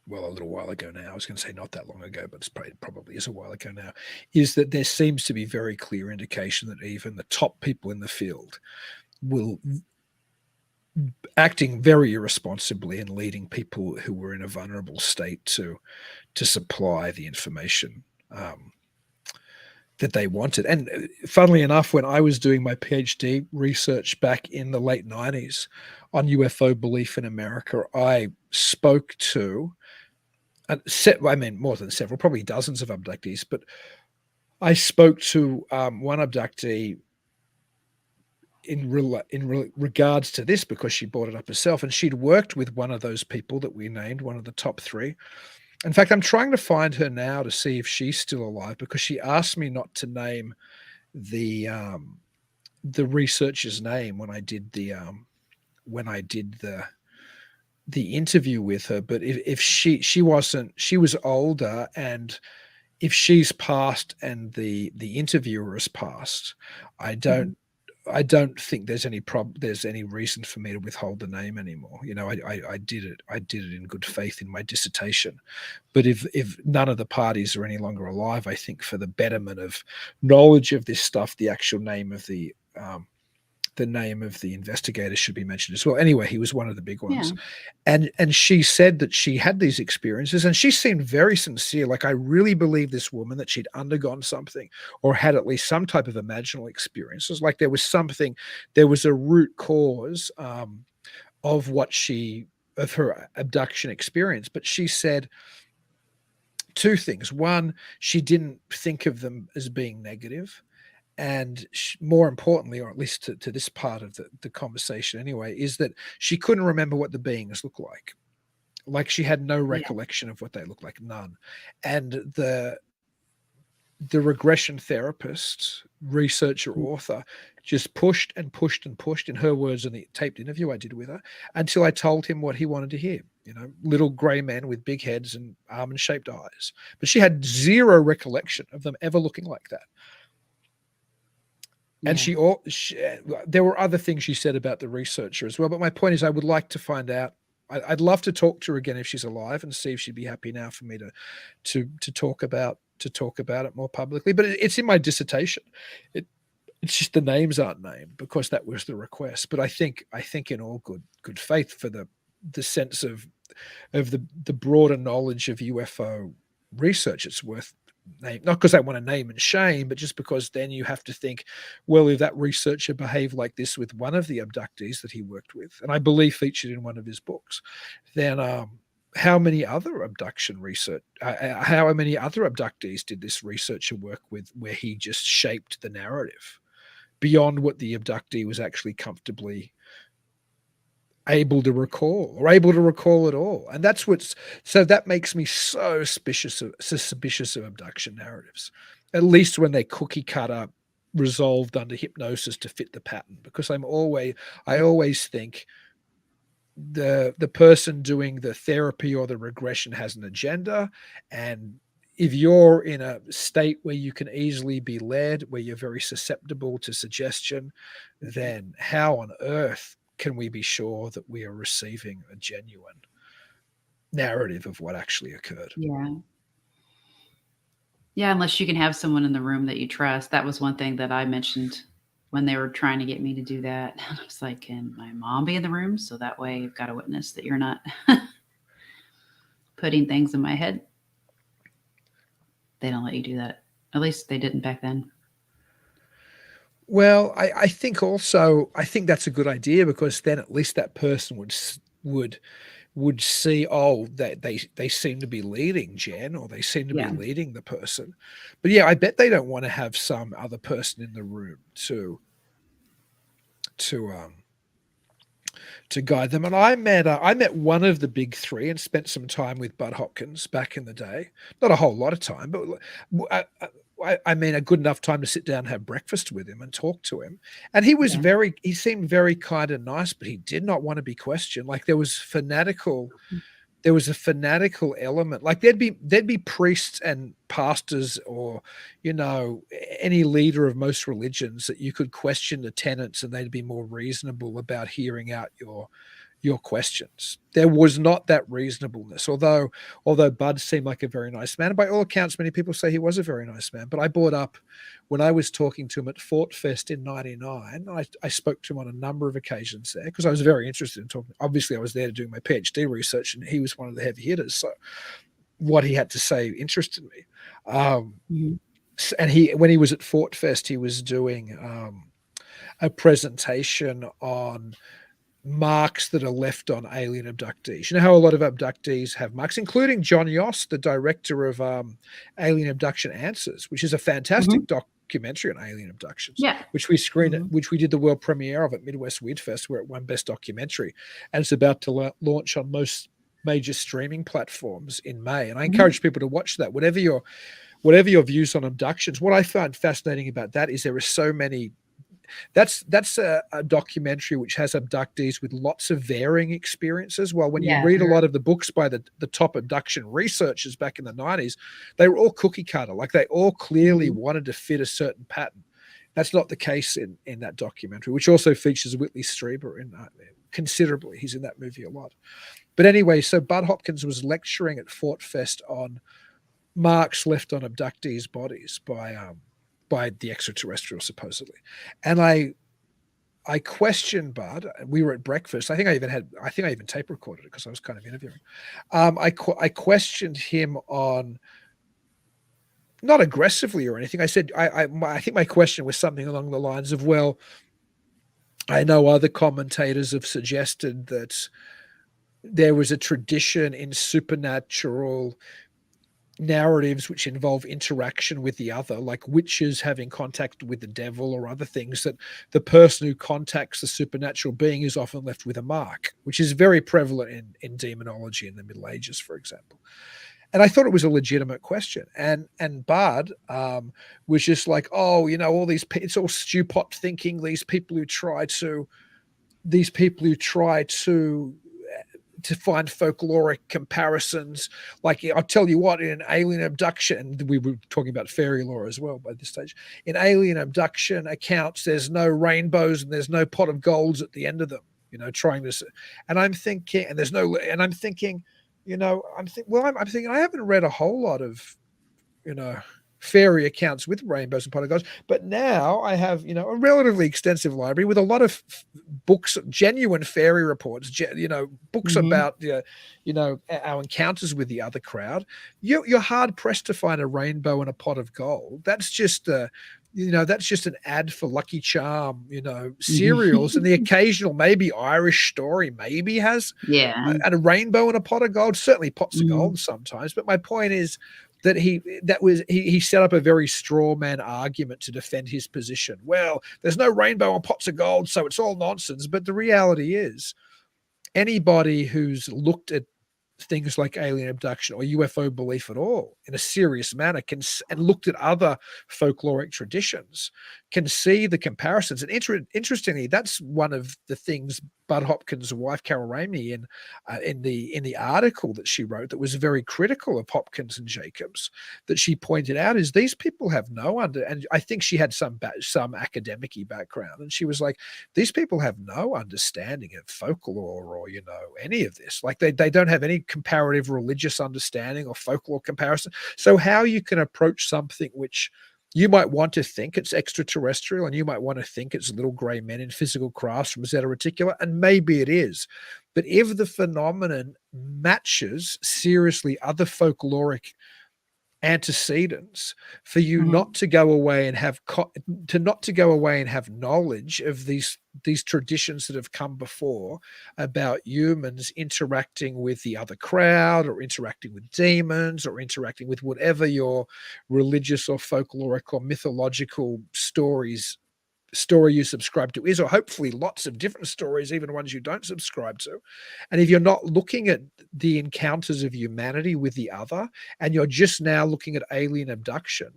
well, a little while ago now. I was going to say not that long ago, but probably is a while ago now. Is that there seems to be very clear indication that even the top people in the field will acting very irresponsibly and leading people who were in a vulnerable state to supply the information that they wanted. And funnily enough, when I was doing my PhD research back in the late 90s on UFO belief in America, I spoke to more than several, probably dozens of abductees, but I spoke to one abductee in regards to this because she brought it up herself, and she'd worked with one of those people that we named, one of the top three. In fact, I'm trying to find her now to see if she's still alive, because she asked me not to name the researcher's name when I did the interview with her. But if she wasn't, she was older, and if she's passed and the interviewer has passed, I don't Mhm. I don't think there's any reason for me to withhold the name anymore. I did it. I did it in good faith in my dissertation. But if none of the parties are any longer alive, I think for the betterment of knowledge of this stuff, the actual name of the name of the investigator should be mentioned as well. Anyway, he was one of the big Yeah. ones. And she said that she had these experiences, and she seemed very sincere. Like, I really believe this woman, that she'd undergone something or had at least some type of imaginal experiences. Like there was a root cause of of her abduction experience. But she said two things. One, she didn't think of them as being negative. And more importantly, or at least to this part of the conversation anyway, is that she couldn't remember what the beings look like. Like she had no Yeah. recollection of what they looked like, none. And the regression therapist, researcher, author just pushed and pushed and pushed, in her words, in the taped interview I did with her, until I told him what he wanted to hear. Little gray men with big heads and almond-shaped eyes. But she had zero recollection of them ever looking like that. And there were other things she said about the researcher as well. But my point is, I would like to find out. I'd love to talk to her again if she's alive, and see if she'd be happy now for me to talk about it more publicly. But it's in my dissertation. It's just the names aren't named because that was the request. But I think in all good faith, for the sense of the broader knowledge of UFO research, it's worth name, not because I want to name and shame, but just because then you have to think, well, if that researcher behaved like this with one of the abductees that he worked with, and I believe featured in one of his books, then how many other abduction research, how many other abductees did this researcher work with where he just shaped the narrative beyond what the abductee was actually comfortably able to recall, or able to recall at all? And that's so that makes me so suspicious of abduction narratives, at least when they cookie cutter, resolved under hypnosis to fit the pattern, because I always think the person doing the therapy or the regression has an agenda. And if you're in a state where you can easily be led, where you're very susceptible to suggestion, then how on earth can we be sure that we are receiving a genuine narrative of what actually occurred? Yeah. Yeah, unless you can have someone in the room that you trust. That was one thing that I mentioned when they were trying to get me to do that. I was like, can my mom be in the room? So that way you've got a witness that you're not putting things in my head. They don't let you do that. At least they didn't back then. Well, I think that's a good idea, because then at least that person would see, oh, that they seem to be leading Jen, or they seem to be leading the person. But yeah, I bet they don't want to have some other person in the room to guide them. And I met one of the big three and spent some time with Bud Hopkins back in the day. Not a whole lot of time, but I mean, a good enough time to sit down and have breakfast with him and talk to him. And he seemed very kind and nice, but he did not want to be questioned. Like there was a fanatical element. Like there'd be priests and pastors, or any leader of most religions, that you could question the tenets and they'd be more reasonable about hearing out your questions. There was not that reasonableness, although Bud seemed like a very nice man. And by all accounts, many people say he was a very nice man. But I brought up, when I was talking to him at Fort Fest in '99, I spoke to him on a number of occasions there, because I was very interested in talking. Obviously, I was there to do my PhD research, and he was one of the heavy hitters. So what he had to say interested me. And when he was at Fort Fest, he was doing a presentation on marks that are left on alien abductees. You know how a lot of abductees have marks, including John Yost, the director of Alien Abduction Answers, which is a fantastic documentary on alien abductions, which we screened, which we did the world premiere of at Midwest Weird Fest, where it won Best Documentary, and it's about to launch on most major streaming platforms in May. And I encourage people to watch that. Whatever your views on abductions, what I found fascinating about that is there are so many. That's a documentary which has abductees with lots of varying experiences. Well, when you read a lot of the books by the top abduction researchers back in the 90s, they were all cookie cutter. Like they all clearly wanted to fit a certain pattern. That's not the case in that documentary, which also features Whitley Strieber in considerably. He's in that movie a lot. But anyway, so Bud Hopkins was lecturing at Fort Fest on marks left on abductees' bodies by the extraterrestrial, supposedly. And I questioned Bud. We were at breakfast. I think I even tape recorded it because I was kind of interviewing. I questioned him on, not aggressively or anything. I said, I think my question was something along the lines of, well, I know other commentators have suggested that there was a tradition in supernatural, narratives which involve interaction with the other, like witches having contact with the devil or other things, that the person who contacts the supernatural being is often left with a mark, which is very prevalent in demonology in the Middle Ages, for example. And I thought it was a legitimate question. And Bard was just like, oh, all these, it's all stewpot thinking. These people who try to find folkloric comparisons. Like, I'll tell you what, in Alien Abduction, we were talking about fairy lore as well by this stage. In Alien Abduction accounts, there's no rainbows and there's no pot of golds at the end of them. Trying this, and I'm thinking, and there's no, and I'm thinking, I'm thinking I haven't read a whole lot of, fairy accounts with rainbows and pot of golds, but now I have, a relatively extensive library with a lot of books, genuine fairy reports, books about, our encounters with the other crowd. You're hard pressed to find a rainbow and a pot of gold. That's just that's just an ad for Lucky Charm, cereals, and the occasional maybe Irish story maybe has a rainbow and a pot of gold, certainly pots of gold sometimes. But my point is that he set up a very straw man argument to defend his position. Well, there's no rainbow and pots of gold, so it's all nonsense. But the reality is, anybody who's looked at things like alien abduction or UFO belief at all in a serious manner and looked at other folkloric traditions can see the comparisons. And interestingly, that's one of the things Bud Hopkins' wife Carol Ramey in the article that she wrote that was very critical of Hopkins and Jacobs, that she pointed out, is these people have and I think she had some academic-y background, and she was like, these people have no understanding of folklore or any of this. Like they don't have any comparative religious understanding or folklore comparison. So how you can approach something which you might want to think it's extraterrestrial, and you might want to think it's little grey men in physical crafts from Zeta Reticula, and maybe it is. But if the phenomenon matches seriously other folkloric antecedents, for you not to go away and have knowledge of these traditions that have come before about humans interacting with the other crowd, or interacting with demons, or interacting with whatever your religious or folkloric or mythological story you subscribe to is, or hopefully lots of different stories, even ones you don't subscribe to. And if you're not looking at the encounters of humanity with the other, and you're just now looking at alien abduction,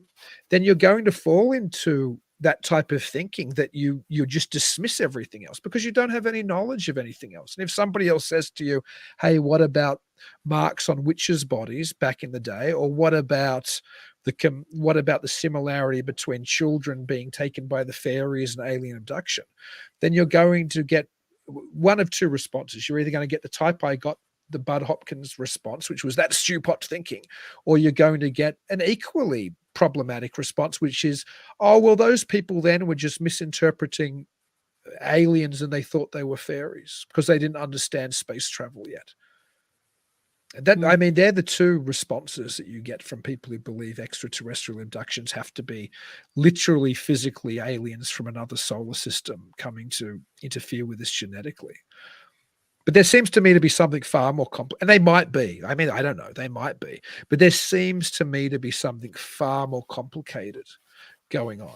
then you're going to fall into that type of thinking that you just dismiss everything else because you don't have any knowledge of anything else. And if somebody else says to you, hey, what about marks on witches' bodies back in the day, or what about the similarity between children being taken by the fairies and alien abduction, then you're going to get one of two responses. You're either going to get the type I got, the Bud Hopkins response, which was that stewpot thinking, or you're going to get an equally problematic response, which is, oh, well, those people then were just misinterpreting aliens and they thought they were fairies because they didn't understand space travel yet. And I mean, they're the two responses that you get from people who believe extraterrestrial abductions have to be literally physically aliens from another solar system coming to interfere with us genetically. But there seems to me to be something far more complex, and they might be. I mean, I don't know, they might be. But there seems to me to be something far more complicated going on.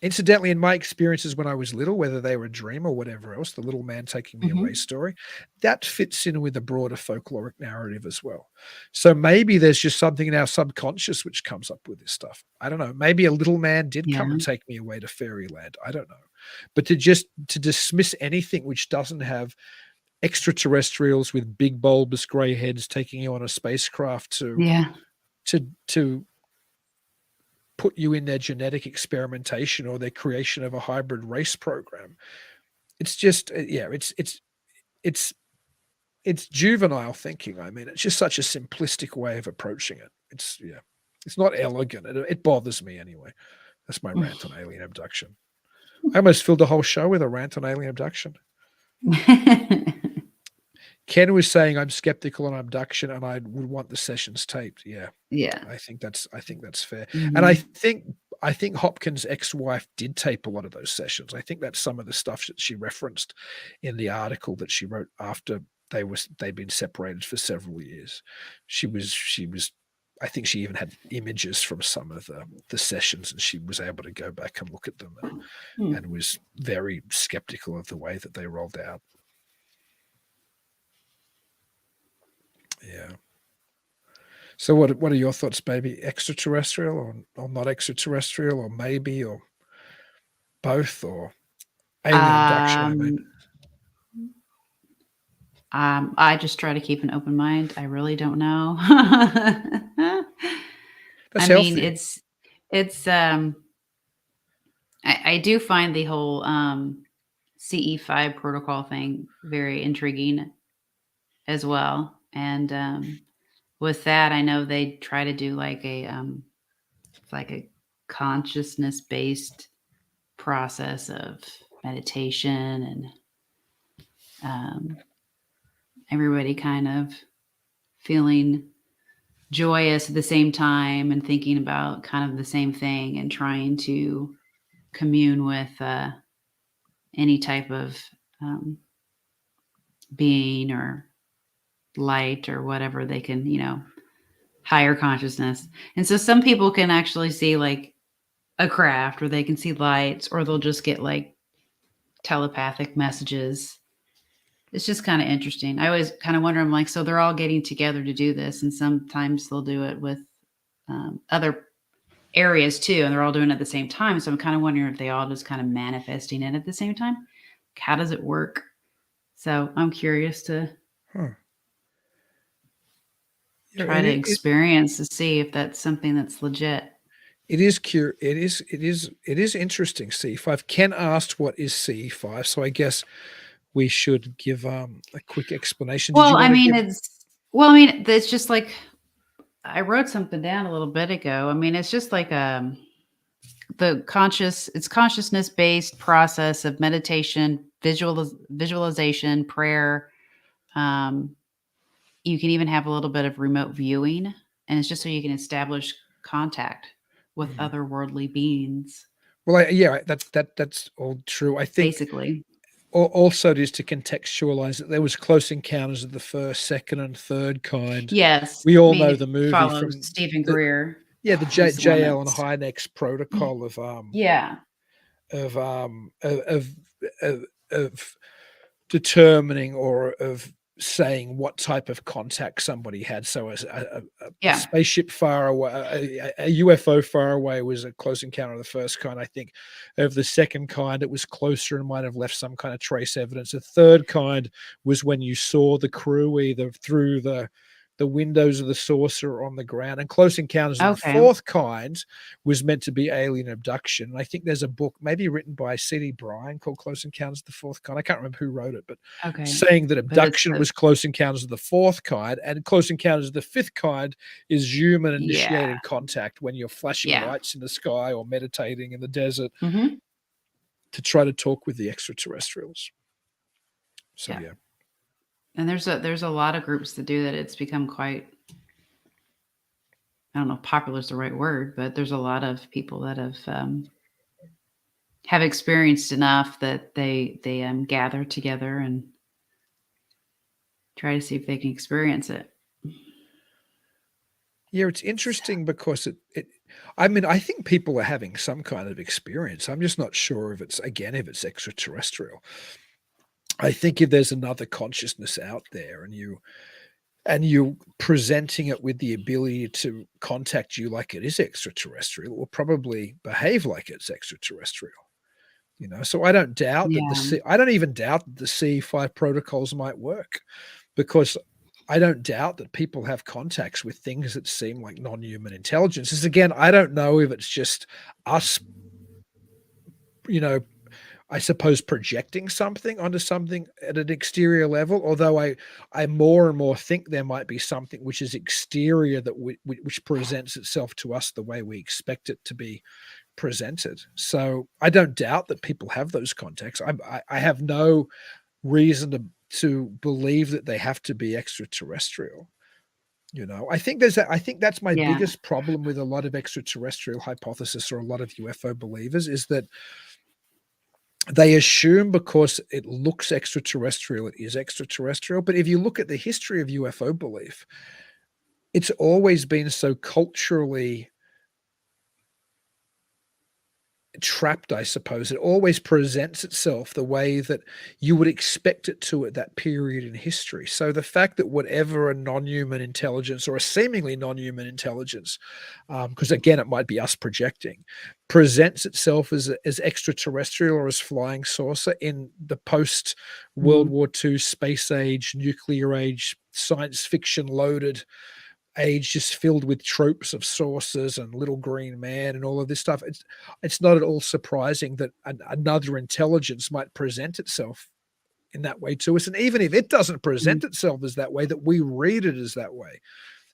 Incidentally, in my experiences when I was little, whether they were a dream or whatever else, the little man taking me away story, that fits in with a broader folkloric narrative as well. So maybe there's just something in our subconscious which comes up with this stuff. I don't know. Maybe a little man did come and take me away to fairyland. I don't know. But to dismiss anything which doesn't have extraterrestrials with big bulbous gray heads taking you on a spacecraft to put you in their genetic experimentation or their creation of a hybrid race program. It's just, it's juvenile thinking. I mean, it's just such a simplistic way of approaching it. It's not elegant. It bothers me anyway. That's my rant on alien abduction. I almost filled the whole show with a rant on alien abduction. Ken was saying I'm skeptical on abduction and I would want the sessions taped. Yeah. I think that's fair. And I think Hopkins' ex-wife did tape a lot of those sessions. I think that's some of the stuff that she referenced in the article that she wrote after they'd been separated for several years. She was I think she even had images from some of the sessions, and she was able to go back and look at them, and was very skeptical of the way that they rolled out. Yeah. So what are your thoughts, baby? Extraterrestrial or not extraterrestrial, or maybe, or both, or alien abduction? I mean, I just try to keep an open mind. I really don't know. that's I mean, healthy. it's I do find the whole CE5 protocol thing very intriguing as well. And with that, I know they try to do like a consciousness based process of meditation, and everybody kind of feeling joyous at the same time and thinking about kind of the same thing and trying to commune with any type of being or light or whatever they can, higher consciousness. And so some people can actually see like a craft, or they can see lights, or they'll just get like telepathic messages. It's just kind of interesting. I always kind of wonder, I'm like, so they're all getting together to do this, and sometimes they'll do it with other areas too, and they're all doing it at the same time. So I'm kind of wondering if they all just kind of manifesting it at the same time. How does it work? So I'm curious to try to experience to see if that's something that's legit. It is interesting. CE5. Ken asked what is CE5, so I guess we should give a quick explanation. Well, I mean, it's just like, I wrote something down a little bit ago. I mean, it's just like it's consciousness based process of meditation, visualization, prayer. You can even have a little bit of remote viewing, and it's just so you can establish contact with otherworldly beings. Well, that's all true. I think basically. Also, just to contextualize that there was Close Encounters of the First, Second, and Third Kind. Yes, We all know the movie from Stephen Greer. Yeah, the J. Allen Hynek's protocol of of determining, or of saying what type of contact somebody had. So a spaceship far away, a UFO far away was a close encounter of the first kind. I think of the second kind, it was closer and might have left some kind of trace evidence. The third kind was when you saw the crew either through the windows of the saucer on the ground. And Close Encounters of the fourth kind was meant to be alien abduction. And I think there's a book maybe written by C.D. Bryan called Close Encounters of the Fourth Kind. I can't remember who wrote it, but saying that abduction was Close Encounters of the fourth kind, and Close Encounters of the fifth kind is human initiated contact, when you're flashing lights in the sky or meditating in the desert to try to talk with the extraterrestrials. So and there's a lot of groups that do that. It's become quite, I don't know if popular is the right word, but there's a lot of people that have experienced enough that they gather together and try to see if they can experience it. Yeah, it's interesting because I mean, I think people are having some kind of experience. I'm just not sure if it's extraterrestrial. I think if there's another consciousness out there, and you presenting it with the ability to contact you like it is extraterrestrial, it will probably behave like it's extraterrestrial. So I don't doubt that I don't even doubt that the CE5 protocols might work, because I don't doubt that people have contacts with things that seem like non-human intelligences. Again, I don't know if it's just us, I suppose, projecting something onto something at an exterior level, although I more and more think there might be something which is exterior that which presents itself to us the way we expect it to be presented. So I don't doubt that people have those contacts. I have no reason to believe that they have to be extraterrestrial. I think that's my biggest problem with a lot of extraterrestrial hypothesis, or a lot of UFO believers, is that they assume because it looks extraterrestrial, it is extraterrestrial. But if you look at the history of UFO belief, it's always been so culturally trapped, I suppose. It always presents itself the way that you would expect it to at that period in history. So the fact that whatever a non-human intelligence or a seemingly non-human intelligence, because again, it might be us projecting, presents itself as extraterrestrial or as flying saucer in the post World Mhm. War II space age, nuclear age, science fiction loaded age, just filled with tropes of saucers and little green man and all of this stuff. It's not at all surprising that another intelligence might present itself in that way to us, and even if it doesn't Mhm. present itself as that way, that we read it as that way.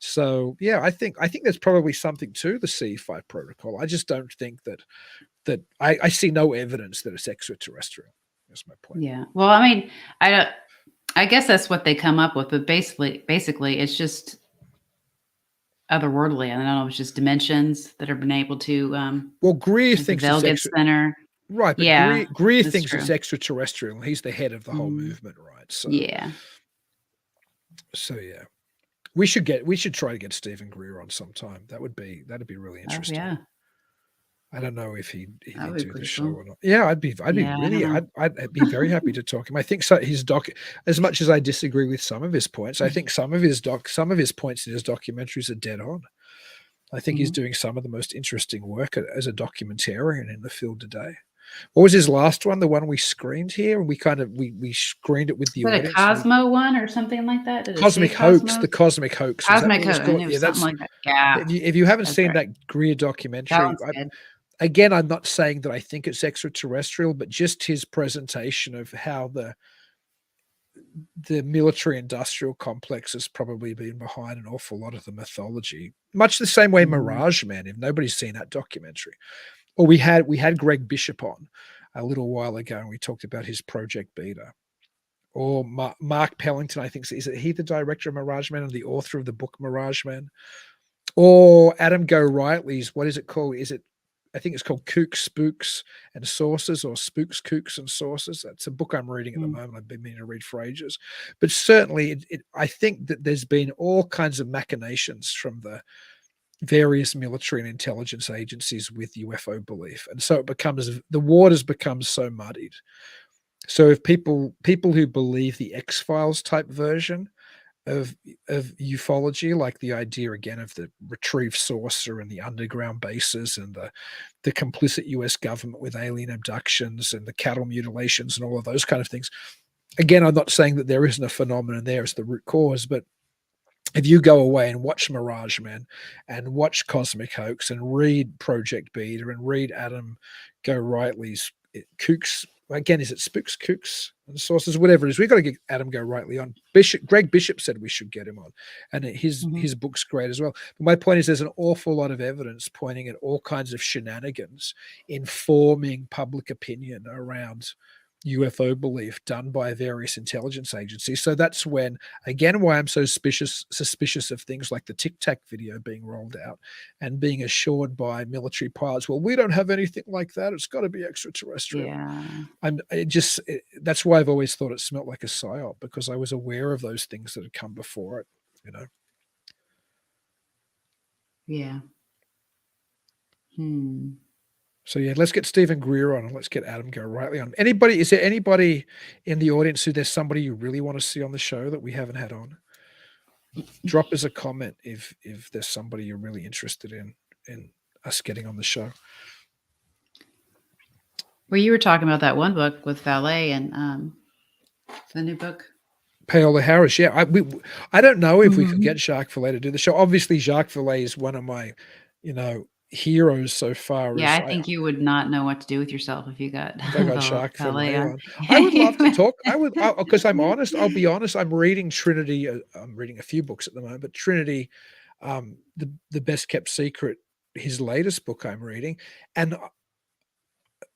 So yeah, I think there's probably something to the C5 protocol. I just don't think that I see no evidence that it's extraterrestrial. That's my point. Yeah. Well, I mean, I don't I guess that's what they come up with, but basically, it's just otherworldly. I don't know, it's just dimensions that have been able to, Well, Greer like the thinks it's Vega extra. Center. Right, but Yeah, Greer that's thinks it's true. extraterrestrial. He's the head of the whole Mhm. movement, right? Yeah. So yeah, we should try to get Stephen Greer on sometime. That'd be really Oh, interesting. yeah. I don't know if he'd That would be do the pretty show cool. or not. Yeah, I'd be Yeah, I don't really know. I'd be very happy to talk to him. I think so his doc, as much as I disagree with some of his points, I think some of his points in his documentaries are dead on. I think he's Mhm. doing some of the most interesting work as a documentarian in the field today. What was his last one? The one we screened here, and we screened it with Is the that a audience, and we Cosmo one or something like that? Did it say Cosmic Hoax, Cosmos? the Cosmic Hoax, was that what Cosmic it was Code. I called? knew it Yeah, was something that's like that. Yeah, if you haven't that's seen right. that Greer That documentary, one's good. again, I'm not saying that I think it's extraterrestrial, but just his presentation of how the military industrial complex has probably been behind an awful lot of the mythology, much the same way Mhm. Mirage Man. If nobody's seen that documentary, or we had Greg Bishop on a little while ago, and we talked about his Project Beta. Or Mark Pellington, I think, is it he the director of Mirage Man and the author of the book Mirage Man? Or Adam Go Rightly's, what is it called? I think it's called Kooks, Spooks, and Sources, or Spooks, Kooks, and Sources. That's a book I'm reading at the Mm. moment. I've been meaning to read for ages. But certainly, I think that there's been all kinds of machinations from the various military and intelligence agencies with UFO belief. And so the waters become so muddied. So if people who believe the X-Files type version of ufology, like the idea again of the retrieved saucer and the underground bases and the complicit US government with alien abductions and the cattle mutilations and all of those kind of things. Again, I'm not saying that there isn't a phenomenon there as the root cause, but if you go away and watch Mirage Man and watch Cosmic Hoax and read Project Beta and read Adam Go Rightly's Kooks, again, is it Spooks, Kooks, and Sources, whatever it is, we've got to get Adam Go Rightly on. Greg Bishop said we should get him on, and Mhm. his book's great as well. But my point is, there's an awful lot of evidence pointing at all kinds of shenanigans informing public opinion around UFO belief done by various intelligence agencies. So that's when, again, why I'm so suspicious of things like the Tic Tac video being rolled out and being assured by military pilots, well, we don't have anything like that. It's got to be extraterrestrial. Yeah. That's why I've always thought it smelt like a psyop, because I was aware of those things that had come before it, you know. Yeah. Hmm. So yeah, let's get Stephen Greer on and let's get Adam Go Rightly on. Is there anybody in the audience who there's somebody you really want to see on the show that we haven't had on? Drop us a comment if there's somebody you're really interested in us getting on the show. Well, you were talking about that one book with Valet and the new book. Paola Harris, yeah. I don't know if we could Mhm. get Jacques Vallée to do the show. Obviously, Jacques Vallée is one of my, heroes so far. Yeah, As I think you would not know what to do with yourself if you got if I got Jacques Valet Vallée on. on, I would love to talk. Because I'm honest. I'll be honest. I'm reading Trinity. I'm reading a few books at the moment, but Trinity, the best kept secret, his latest book I'm reading, and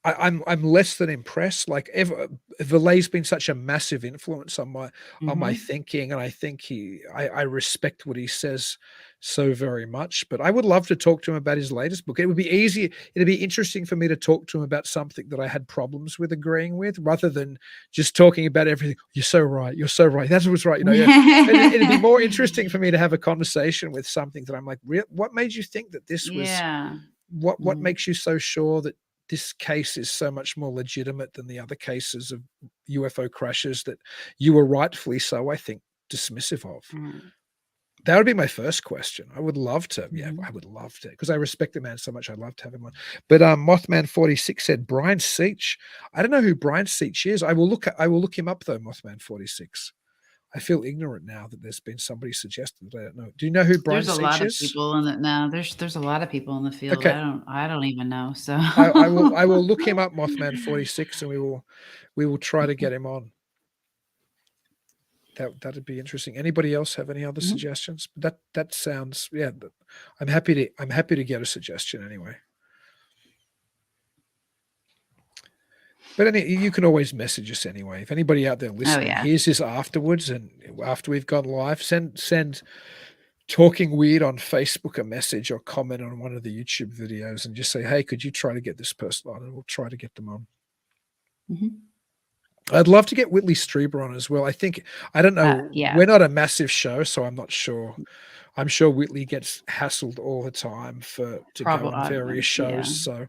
I'm less than impressed. Like Valet's been such a massive influence on my Mhm. thinking, and I think I respect what he says so very much. But I would love to talk to him about his latest book. It would be easy. It'd be interesting for me to talk to him about something that I had problems with agreeing with, rather than just talking about everything. You're so right. You're so right. That was right. Yeah. It'd be more interesting for me to have a conversation with something that I'm like, what made you think that this was? Yeah. What Mhm. makes you so sure that this case is so much more legitimate than the other cases of UFO crashes that you were rightfully so, I think, dismissive of? Right. That would be my first question. I would love to. Yeah, Mhm. I would love to, because I respect the man so much. I'd love to have him on. But Mothman 46 said Brian Seach. I don't know who Brian Seach is. I will look him up though, Mothman 46. I feel ignorant now that there's been somebody suggested that I don't know. Do you know who Brian There's a Seach lot of is? people in it now. There's a lot of people in the field. Okay. I don't even know. So I will look him up, Mothman 46, and we will try to get him on. That'd be interesting. Anybody else have any other Mhm. suggestions? That sounds, yeah. I'm happy to get a suggestion anyway. But you can always message us anyway. If anybody out there Oh listening yeah. hears this afterwards, and after we've gone live, send Talking Weird on Facebook a message, or comment on one of the YouTube videos, and just say, hey, could you try to get this person on, and we'll try to get them on. Mhm. I'd love to get Whitley Strieber on as well. I don't know. Yeah. We're not a massive show, so I'm not sure. I'm sure Whitley gets hassled all the time to go Probably. on various shows. Yeah. So,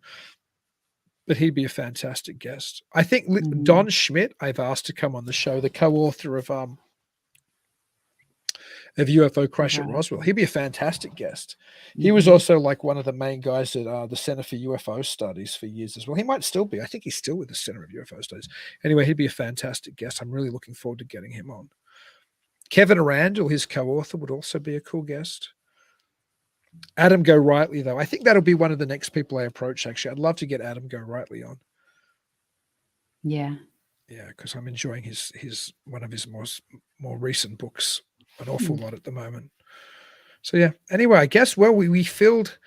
but he'd be a fantastic guest. I think Mhm. Don Schmidt, I've asked to come on the show, the co-author of UFO Crash at Right. Roswell. He'd be a fantastic guest. He was Mhm. also like one of the main guys at the Center for UFO Studies for years as well. He might still be. I think he's still with the Center of UFO Studies. Anyway, he'd be a fantastic guest. I'm really looking forward to getting him on. Kevin Randall, his co-author, would also be a cool guest. Adam Go Rightly, though, I think that'll be one of the next people I approach. Actually, I'd love to get Adam Go Rightly on. Yeah. Yeah, because I'm enjoying his one of his more recent books an awful Mm. lot at the moment. So yeah. Anyway, I guess we filled.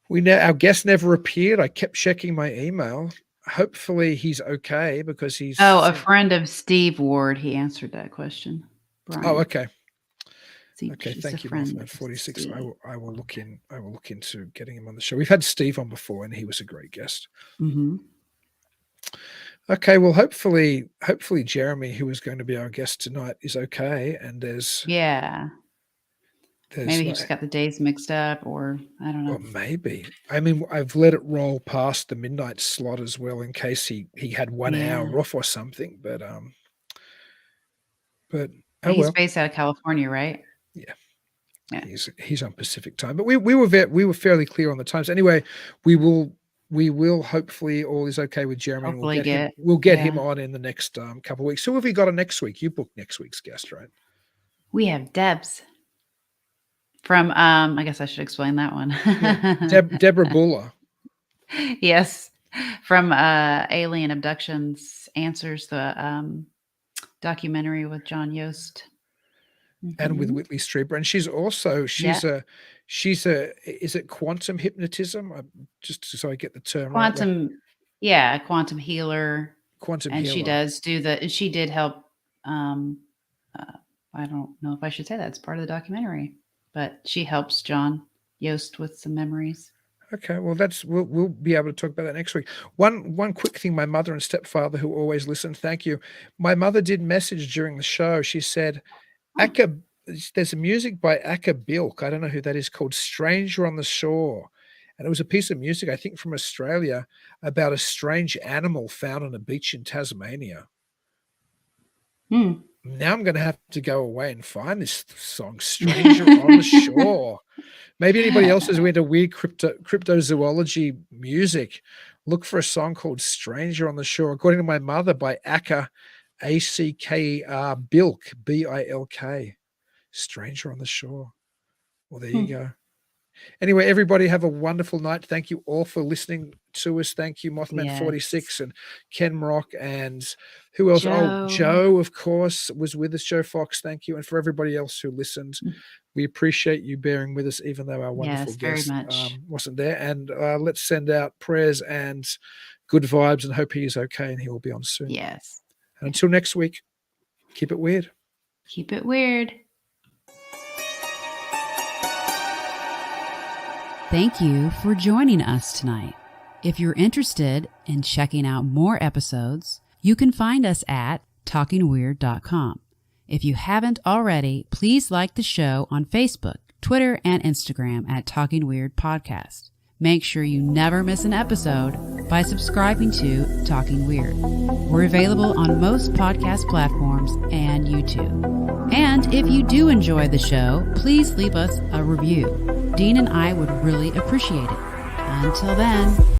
Our guest never appeared. I kept checking my email. Hopefully he's okay, because Oh, a friend of Steve Ward, he answered that question. Oh, Brian okay. Okay, Seach is a thank you, friend Mothman of 46. Steve. I will look into getting him on the show. We've had Steve on before, and he was a great guest. Mhm. Okay, well, hopefully Jeremy, who is going to be our guest tonight, is okay, and Yeah. there's Maybe he not. just got the days mixed up, or I don't Well, know. maybe. I mean, I've let it roll past the midnight slot as well, in case he had 1 Yeah. hour off or something. But oh He's well. based out of California, right? Yeah, Yeah. he's on Pacific time. But we were fairly clear on the times. Anyway, we will hopefully all is okay with Jeremy, and Hopefully get we'll get him yeah. on in the next couple of weeks. Who have we got on next week? You booked next week's guest, right? We have Debs from I guess I should explain that one. Yeah, Deborah Buller. Yes. From Alien Abductions Answers, the documentary with John Yost. And with Mhm. Whitley Strieber, and she's also Yeah. she's a is it quantum hypnotism? Just so I get the term right, like Quantum yeah, quantum healer, quantum and she healer. does do the and she did help, um, uh, I don't know if I should say that, it's part of the documentary, but she helps John Yost with some memories. Okay, well we'll be able to talk about that next week. One quick thing, my mother and stepfather, who always listen, thank you. My mother did message during the show. She said, Oh, Akka, there's a music by Akka Bilk. I don't know who that is, called Stranger on the Shore. And it was a piece of music, I think from Australia, about a strange animal found on a beach in Tasmania. hmm. Now I'm going to have to go away and find this song, Stranger on the Shore. Maybe anybody else is into weird cryptozoology music. Look for a song called Stranger on the Shore, according to my mother, by Akka, Acker Bilk, Bilk. Stranger on the Shore. Well, there you Hmm. go. Anyway, everybody have a wonderful night. Thank you all for listening to us. Thank you, Mothman Yes. 46 and Ken Rock, and who else? Oh, Joe. Joe, of course, was with us. Joe Fox, thank you. And for everybody else who listened, Mm, we appreciate you bearing with us, even though our wonderful yes, very guest much. wasn't there. And let's send out prayers and good vibes and hope he is okay and he will be on soon. Yes. And until next week, keep it weird. Keep it weird. Thank you for joining us tonight. If you're interested in checking out more episodes, you can find us at talkingweird.com. If you haven't already, please like the show on Facebook, Twitter, and Instagram at Talking Weird Podcast. Make sure you never miss an episode by subscribing to Talking Weird. We're available on most podcast platforms and YouTube. And if you do enjoy the show, please leave us a review. Dean and I would really appreciate it. Until then,